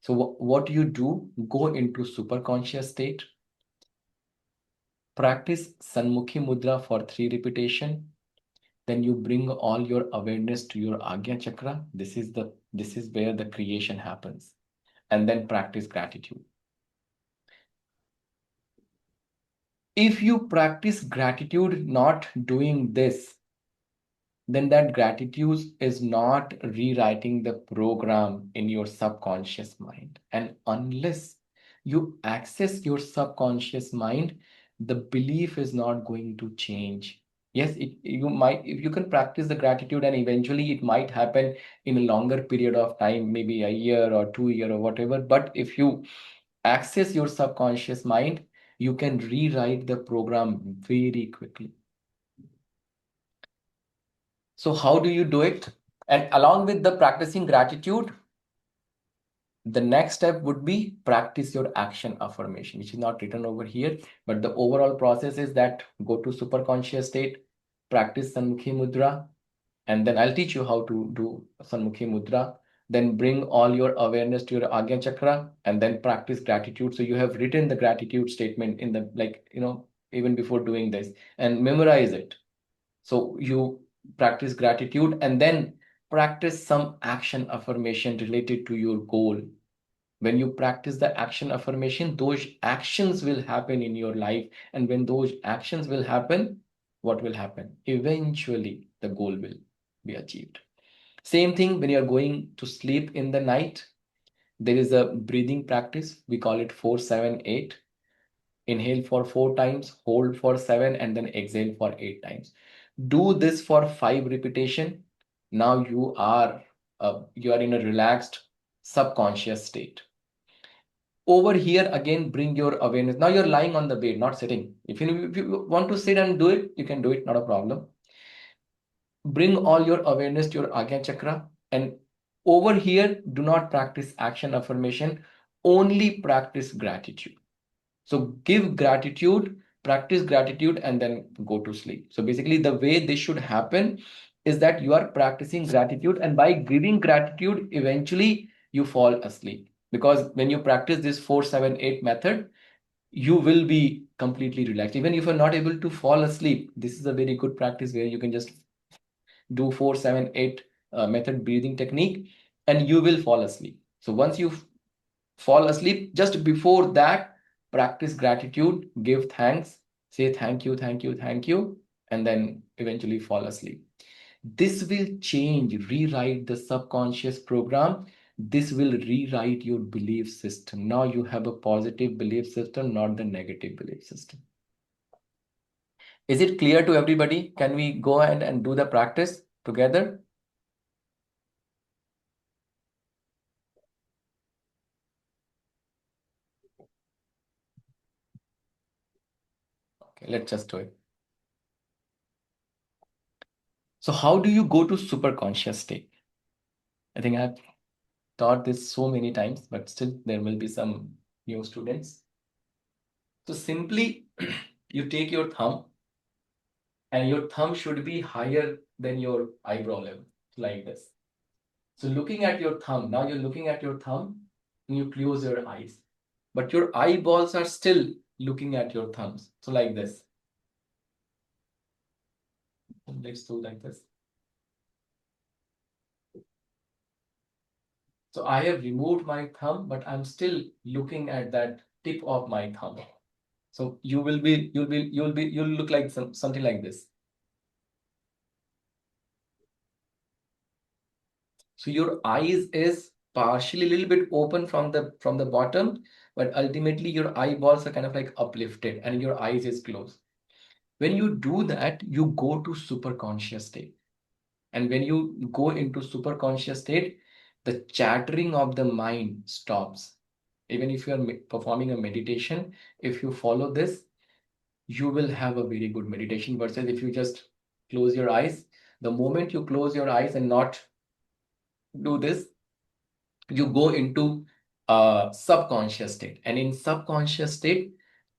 So what you do, go into super conscious state, practice Sanmukhi Mudra for 3 repetition. Then you bring all your awareness to your Agya Chakra. This is where the creation happens. And then practice gratitude. If you practice gratitude not doing this, then that gratitude is not rewriting the program in your subconscious mind. And unless you access your subconscious mind, the belief is not going to change. Yes, you might, if you can practice the gratitude, and eventually it might happen in a longer period of time, maybe a year or 2 year or whatever. But if you access your subconscious mind, you can rewrite the program very quickly. So how do you do it? And along with the practicing gratitude, the next step would be practice your action affirmation, which is not written over here, but the overall process is that go to super conscious state, practice Sanmukhi Mudra, and then I'll teach you how to do Sanmukhi Mudra. Then bring all your awareness to your Agya Chakra, and then practice gratitude. So you have written the gratitude statement in the, like, even before doing this, and memorize it. So you practice gratitude and then practice some action affirmation related to your goal. When you practice the action affirmation, those actions will happen in your life. And when those actions will happen, what will happen? Eventually, the goal will be achieved. Same thing when you're going to sleep in the night, there is a breathing practice. We call it 4-7-8. Inhale for 4 times, hold for 7, and then exhale for 8 times. Do this for 5 repetition. Now you are in a relaxed subconscious state. Over here again, bring your awareness. Now you're lying on the bed, not sitting. If you want to sit and do it, you can do it, not a problem. Bring all your awareness to your Agya Chakra, and over here, do not practice action affirmation, only practice gratitude. So give gratitude, practice gratitude, and then go to sleep. So basically, the way this should happen is that you are practicing gratitude, and by giving gratitude, eventually you fall asleep. Because when you practice this 4-7-8 method, you will be completely relaxed. Even if you're not able to fall asleep, this is a very good practice where you can just do 4-7-8 method breathing technique, and you will fall asleep. So once you fall asleep, just before that, practice gratitude, give thanks, say thank you, thank you, thank you, and then eventually fall asleep. This will change, rewrite the subconscious program. This will rewrite your belief system. Now you have a positive belief system, not the negative belief system. Is it clear to everybody? Can we go ahead and do the practice together? Okay, let's just do it. So how do you go to super conscious state? I think I've taught this so many times, but still there will be some new students. So simply you take your thumb, and your thumb should be higher than your eyebrow level, like this. So looking at your thumb, now you're looking at your thumb, and you close your eyes, but your eyeballs are still looking at your thumbs. So like this. Let's do like this. So I have removed my thumb, but I'm still looking at that tip of my thumb. So you'll look like something like this. So your eyes is partially a little bit open from the bottom, but ultimately your eyeballs are kind of like uplifted and your eyes is closed. When you do that, you go to super conscious state. And when you go into super conscious state, the chattering of the mind stops. Even if you are performing a meditation, if you follow this, you will have a very good meditation versus if you just close your eyes. The moment you close your eyes and not do this, you go into a subconscious state. And in subconscious state,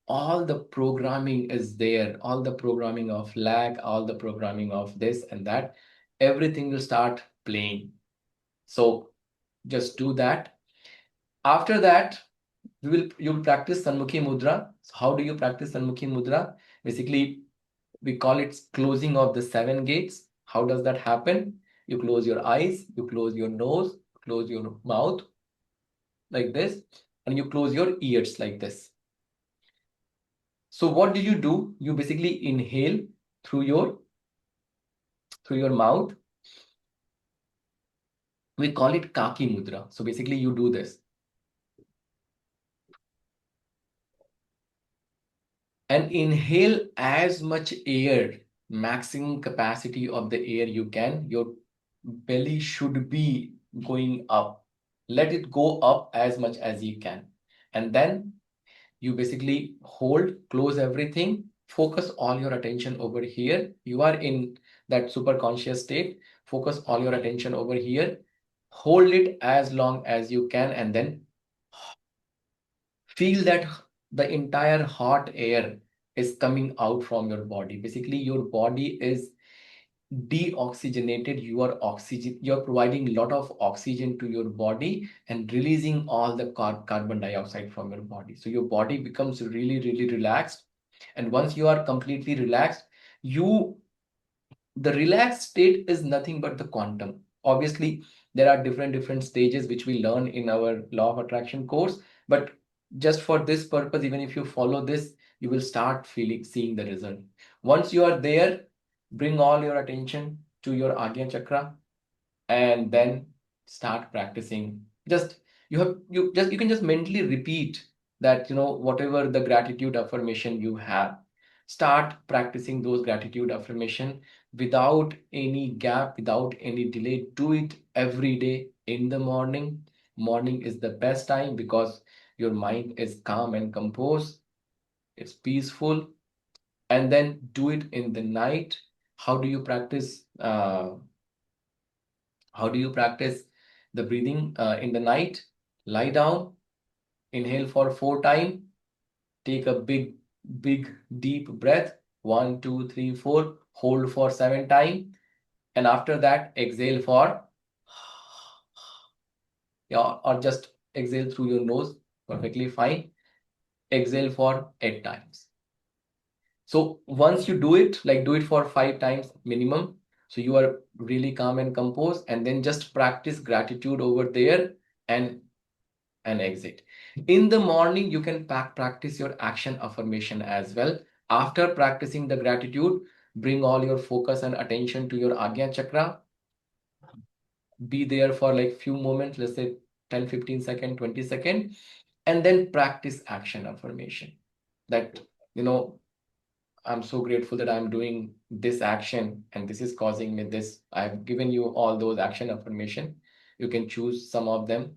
all the programming is there, all the programming of lack, all the programming of this and that, everything will start playing. So just do that. After that, you'll practice Sanmukhi Mudra. So how do you practice Sanmukhi Mudra? Basically, we call it closing of the seven gates. How does that happen? You close your eyes, you close your nose, close your mouth like this, and you close your ears like this. So what do? You basically inhale through your mouth. We call it Kaki Mudra. So basically you do this. And inhale as much air, maximum capacity of the air you can. Your belly should be going up. Let it go up as much as you can. And then you basically hold, close everything, focus all your attention over here. You are in that super conscious state. Focus all your attention over here. Hold it as long as you can, and then feel that the entire hot air is coming out from your body. Basically, your body is deoxygenated. You're providing a lot of oxygen to your body and releasing all the carbon dioxide from your body. So your body becomes really, really relaxed. And once you are completely relaxed, you the relaxed state is nothing but the quantum. Obviously, there are different stages which we learn in our law of attraction course, but just for this purpose, even if you follow this, you will start seeing the result. Once you are there, bring all your attention to your Agnya chakra and then start practicing. Just you can just mentally repeat that, whatever the gratitude affirmation you have, start practicing those gratitude affirmation without any gap, without any delay. Do it every day in the morning. Morning is the best time because your mind is calm and composed, it's peaceful. And then do it in the night. How do you practice how do you practice the breathing in the night? Lie down, inhale for 4 times, take a big, deep breath. 1, 2, 3, 4, hold for 7 times. And after that, exhale for, yeah, or just exhale through your nose, perfectly fine. Exhale for 8 times. So once you do it, like do it for 5 times minimum. So you are really calm and composed, and then just practice gratitude over there and exit. In the morning, you can practice your action affirmation as well. After practicing the gratitude, bring all your focus and attention to your Agnya chakra. Be there for like few moments, let's say 10, 15 seconds, 20 seconds, and then practice action affirmation. That, I'm so grateful that I'm doing this action and this is causing me this. I've given you all those action affirmation. You can choose some of them.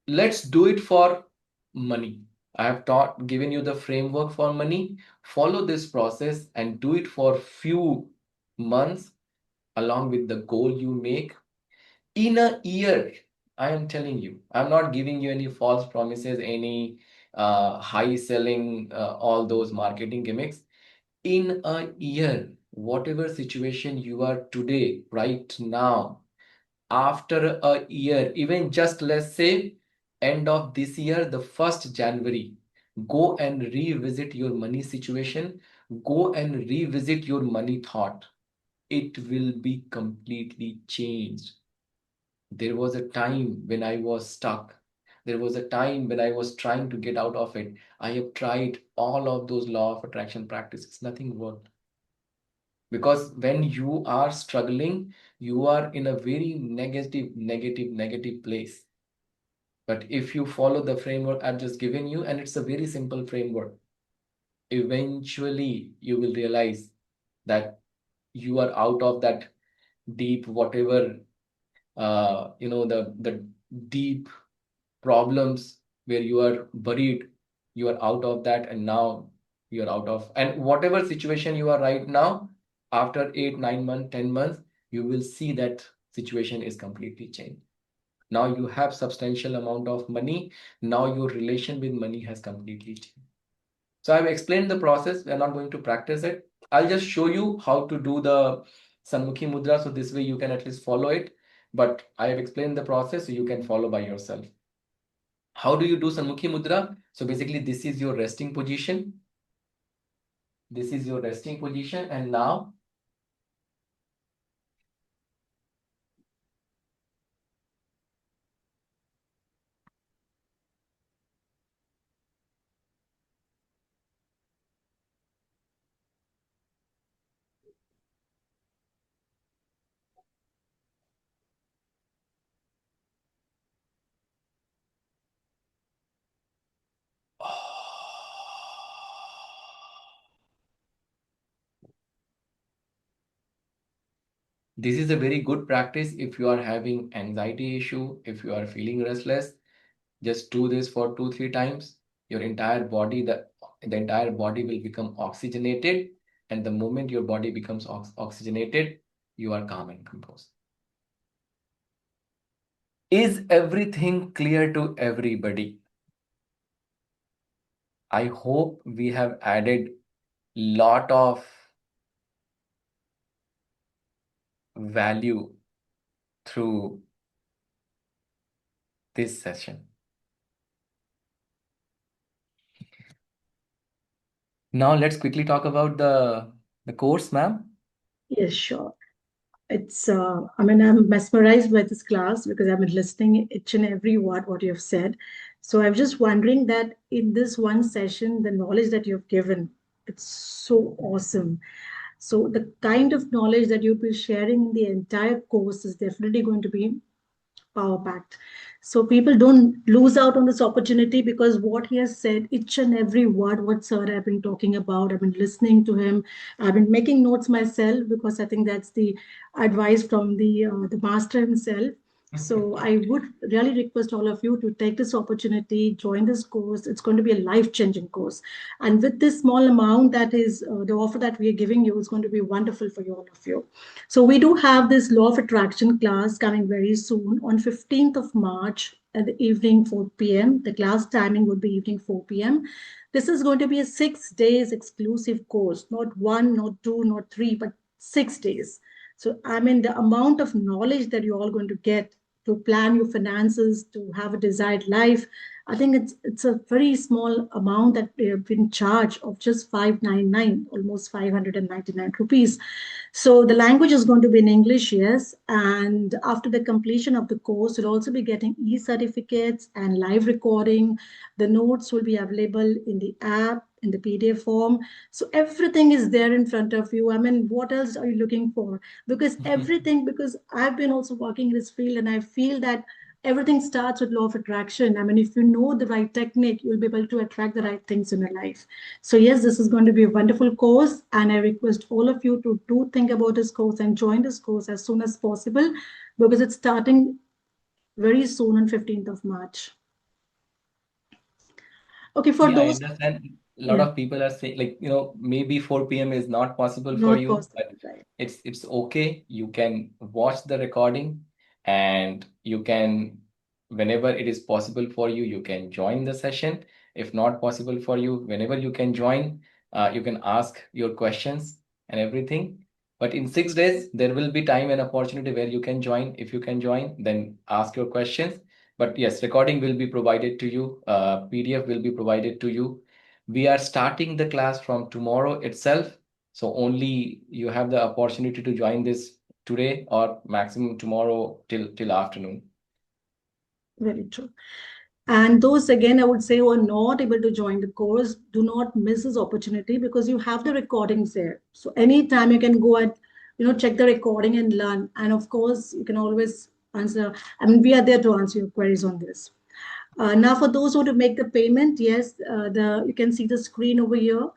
Let's do it for money. I have given you the framework for money. Follow this process and do it for few months along with the goal you make. In a year, I am telling you, I'm not giving you any false promises, any high selling, all those marketing gimmicks. In a year, whatever situation you are today, right now, after a year, even just let's say end of this year, the 1st January, go and revisit your money situation, go and revisit your money thought. It will be completely changed. There was a time when I was stuck. There was a time when I was trying to get out of it. I have tried all of those law of attraction practices. Nothing worked. Because when you are struggling, you are in a very negative place. But if you follow the framework I've just given you, and it's a very simple framework, eventually you will realize that you are out of that deep, whatever, the deep problems where you are buried, you are out of that, and now you are out of, and whatever situation you are right now, after 8, 9 months, 10 months, you will see that situation is completely changed. Now you have substantial amount of money. Now your relation with money has completely changed. So I've explained the process. We're not going to practice it. I'll just show you how to do the Sanmukhi Mudra. So this way you can at least follow it. But I have explained the process so you can follow by yourself. How do you do Sanmukhi Mudra? So basically this is your resting position. This is your resting position. And now this is a very good practice if you are having anxiety issue, if you are feeling restless. Just do this for 2, 3 times. Your entire body, the entire body will become oxygenated. And the moment your body becomes oxygenated, you are calm and composed. Is everything clear to everybody? I hope we have added lot of value through this session. Now let's quickly talk about the course, ma'am. Yes, sure. It's, I'm mesmerized by this class because I've been listening each and every word what you have said. So I'm just wondering that in this one session, the knowledge that you've given, it's so awesome. So the kind of knowledge that you'll be sharing in the entire course is definitely going to be power packed. So people don't lose out on this opportunity because what he has said, each and every word, what sir I've been talking about, I've been listening to him, I've been making notes myself because I think that's the advice from the master himself. So I would really request all of you to take this opportunity, join this course. It's going to be a life-changing course. And with this small amount that is the offer that we are giving you is going to be wonderful for you all of you. So we do have this law of attraction class coming very soon on 15th of March at the evening 4 p.m. The class timing would be evening 4 p.m. This is going to be a 6 days exclusive course, not one, not two, not three, but 6 days. So, I mean, the amount of knowledge that you're all going to get to plan your finances, to have a desired life, I think it's a very small amount that we have been charged of just 599, almost 599 rupees. So the language is going to be in English, yes. And after the completion of the course, you'll also be getting e-certificates and live recording. The notes will be available in the app, in the PDF form. So everything is there in front of you. I mean, what else are you looking for? Because everything, because I've been also working in this field and I feel that everything starts with law of attraction. I mean, if you know the right technique, you'll be able to attract the right things in your life. So yes, this is going to be a wonderful course, and I request all of you to do think about this course and join this course as soon as possible because it's starting very soon on 15th of March. Okay, for Yeah, I those, understand. A lot yeah, of people are saying, like, maybe 4 p.m. is not possible for not you, possible, but right? it's okay. You can watch the recording, and you can, whenever it is possible for you, you can join the session. If not possible for you, whenever you can join, you can ask your questions and everything. But in 6 days, there will be time and opportunity where you can join. If you can join, then ask your questions. But yes, recording will be provided to you. PDF will be provided to you. We are starting the class from tomorrow itself. So only you have the opportunity to join this today or maximum tomorrow till afternoon. Very true. And those, again, I would say, who are not able to join the course, do not miss this opportunity because you have the recordings there. So anytime you can go and, check the recording and learn. And of course, you can always answer. I mean, we are there to answer your queries on this. Now, for those who want to make the payment, yes, the you can see the screen over here.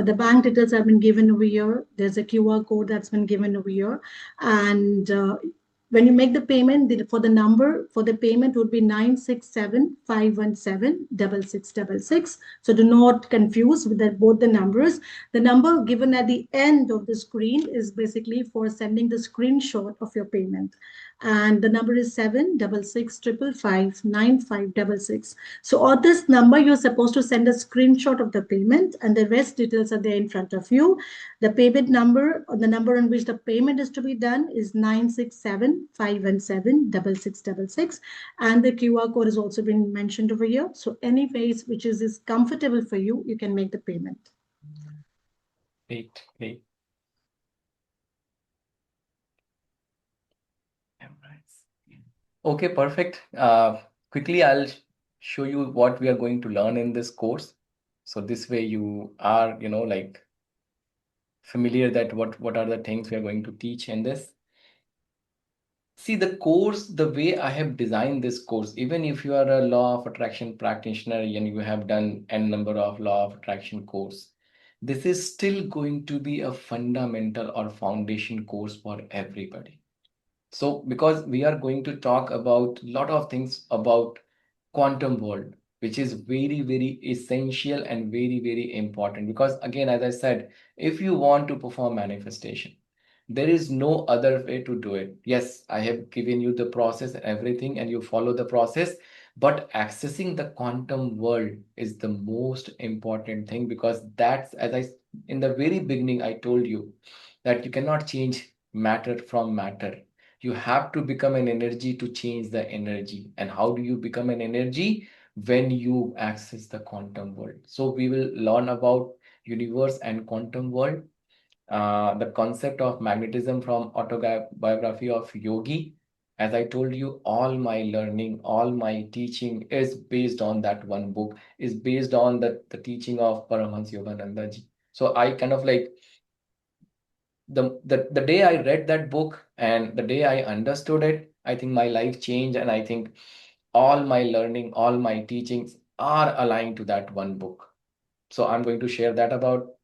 The bank details have been given over here. There's a QR code that's been given over here. And when you make the payment, for the number for the payment would be 967-517-6666. So do not confuse with that, both the numbers. The number given at the end of the screen is basically for sending the screenshot of your payment. And the number is 76655559566. So on this number, you're supposed to send a screenshot of the payment, and the rest details are there in front of you. The payment number, or the number on which the payment is to be done, is 967-517-6666. And the QR code has also been mentioned over here. So any ways which is comfortable for you, you can make the payment. Great, great. Okay, perfect. Quickly, I'll show you what we are going to learn in this course. So this way you are, like familiar that what are the things we are going to teach in this. See, the course, the way I have designed this course, even if you are a law of attraction practitioner and you have done n number of law of attraction course, this is still going to be a fundamental or foundation course for everybody. So because we are going to talk about a lot of things about quantum world, which is very, very essential and very, very important. Because again, as I said, if you want to perform manifestation, there is no other way to do it. Yes, I have given you the process and everything, and you follow the process. But accessing the quantum world is the most important thing, because that's, in the very beginning, I told you that you cannot change matter from matter. You have to become an energy to change the energy. And how do you become an energy? When you access the quantum world. So we will learn about universe and quantum world, the concept of magnetism from autobiography of Yogi. As I told you, all my learning, all my teaching is based on that one book, is based on the teaching of Paramahansa Yogananda ji. So I kind of like, the day I read that book and the day I understood it, I think my life changed, and I think all my learning, all my teachings are aligned to that one book. So I'm going to share that about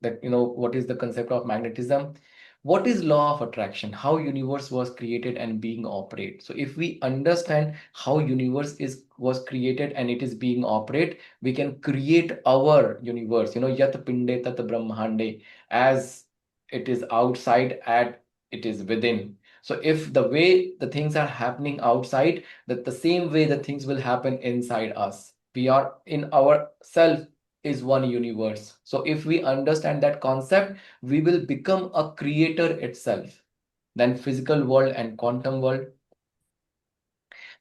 that, what is the concept of magnetism, what is law of attraction, how universe was created and being operate. So if we understand how universe is was created and it is being operate, we can create our universe, yat pinde tat brahmande, as it is outside and it is within. So if the way the things are happening outside, that the same way the things will happen inside us. We are in our self is one universe. So if we understand that concept, we will become a creator itself. Then physical world and quantum world.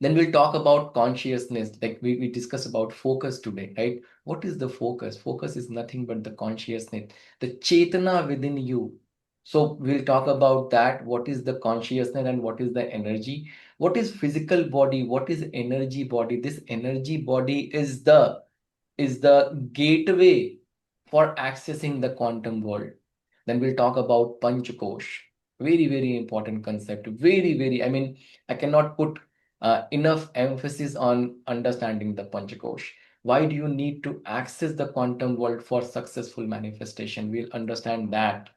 Then we'll talk about consciousness, like we discuss about focus today, right? What is the focus? Focus is nothing but the consciousness, the chetana within you. So we'll talk about that. What is the consciousness and what is the energy? What is physical body? What is energy body? This energy body is the gateway for accessing the quantum world. Then we'll talk about Panchakosh. Very, very important concept. Very, very, I mean, I cannot put enough emphasis on understanding the Panchakosh. Why do you need to access the quantum world for successful manifestation? We'll understand that.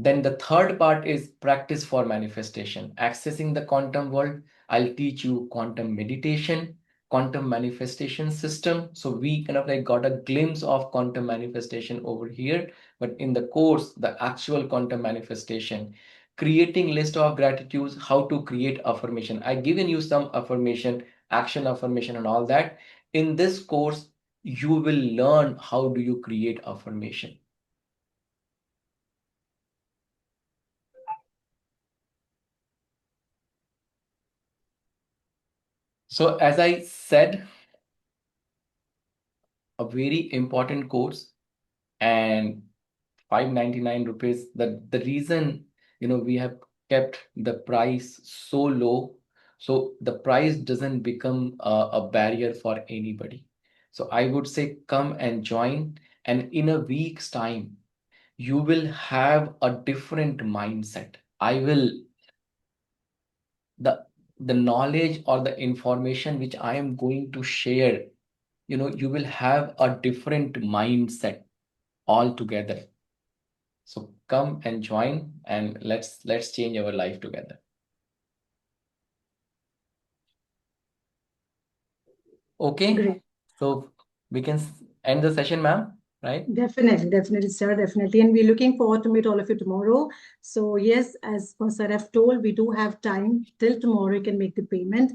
Then the third part is practice for manifestation. Accessing the quantum world, I'll teach you quantum meditation, quantum manifestation system. So we kind of like got a glimpse of quantum manifestation over here, but in the course, the actual quantum manifestation, creating list of gratitudes, how to create affirmation. I given you some affirmation, action affirmation and all that. In this course, you will learn how do you create affirmation. So as I said, a very important course, and 599 rupees. The reason, we have kept the price so low, so the price doesn't become a barrier for anybody. So I would say come and join, and in a week's time, you will have a different mindset. I will the the knowledge or the information which I am going to share you will have a different mindset altogether. So come and join, and let's change our life together. Okay, Great. so we can end the session, ma'am, right? Definitely, sir, definitely. And we're looking forward to meet all of you tomorrow. So yes, as Sir have told, we do have time till tomorrow. You can make the payment,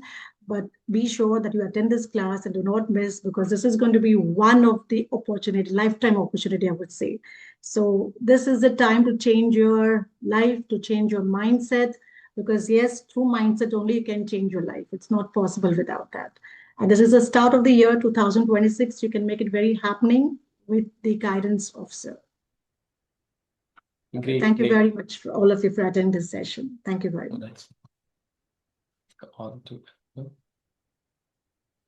but be sure that you attend this class and do not miss, because this is going to be one of the opportunity, lifetime opportunity, I would say. So this is the time to change your life, to change your mindset, because yes, through mindset only you can change your life. It's not possible without that. And this is the start of the year 2026. You can make it very happening with the guidance of Sir. Great, Thank you great. very much for all of you for attending this session. Thank you very much. That's all to.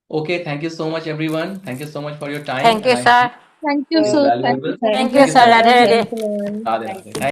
Okay, thank you so much, everyone. Thank you so much for your time. Thank you, And I sir. Thank you, it's sir. valuable. Thank Thank you, you, sir. sir. Radhe, Radhe, Radhe. Thank you, all. Radhe. Thank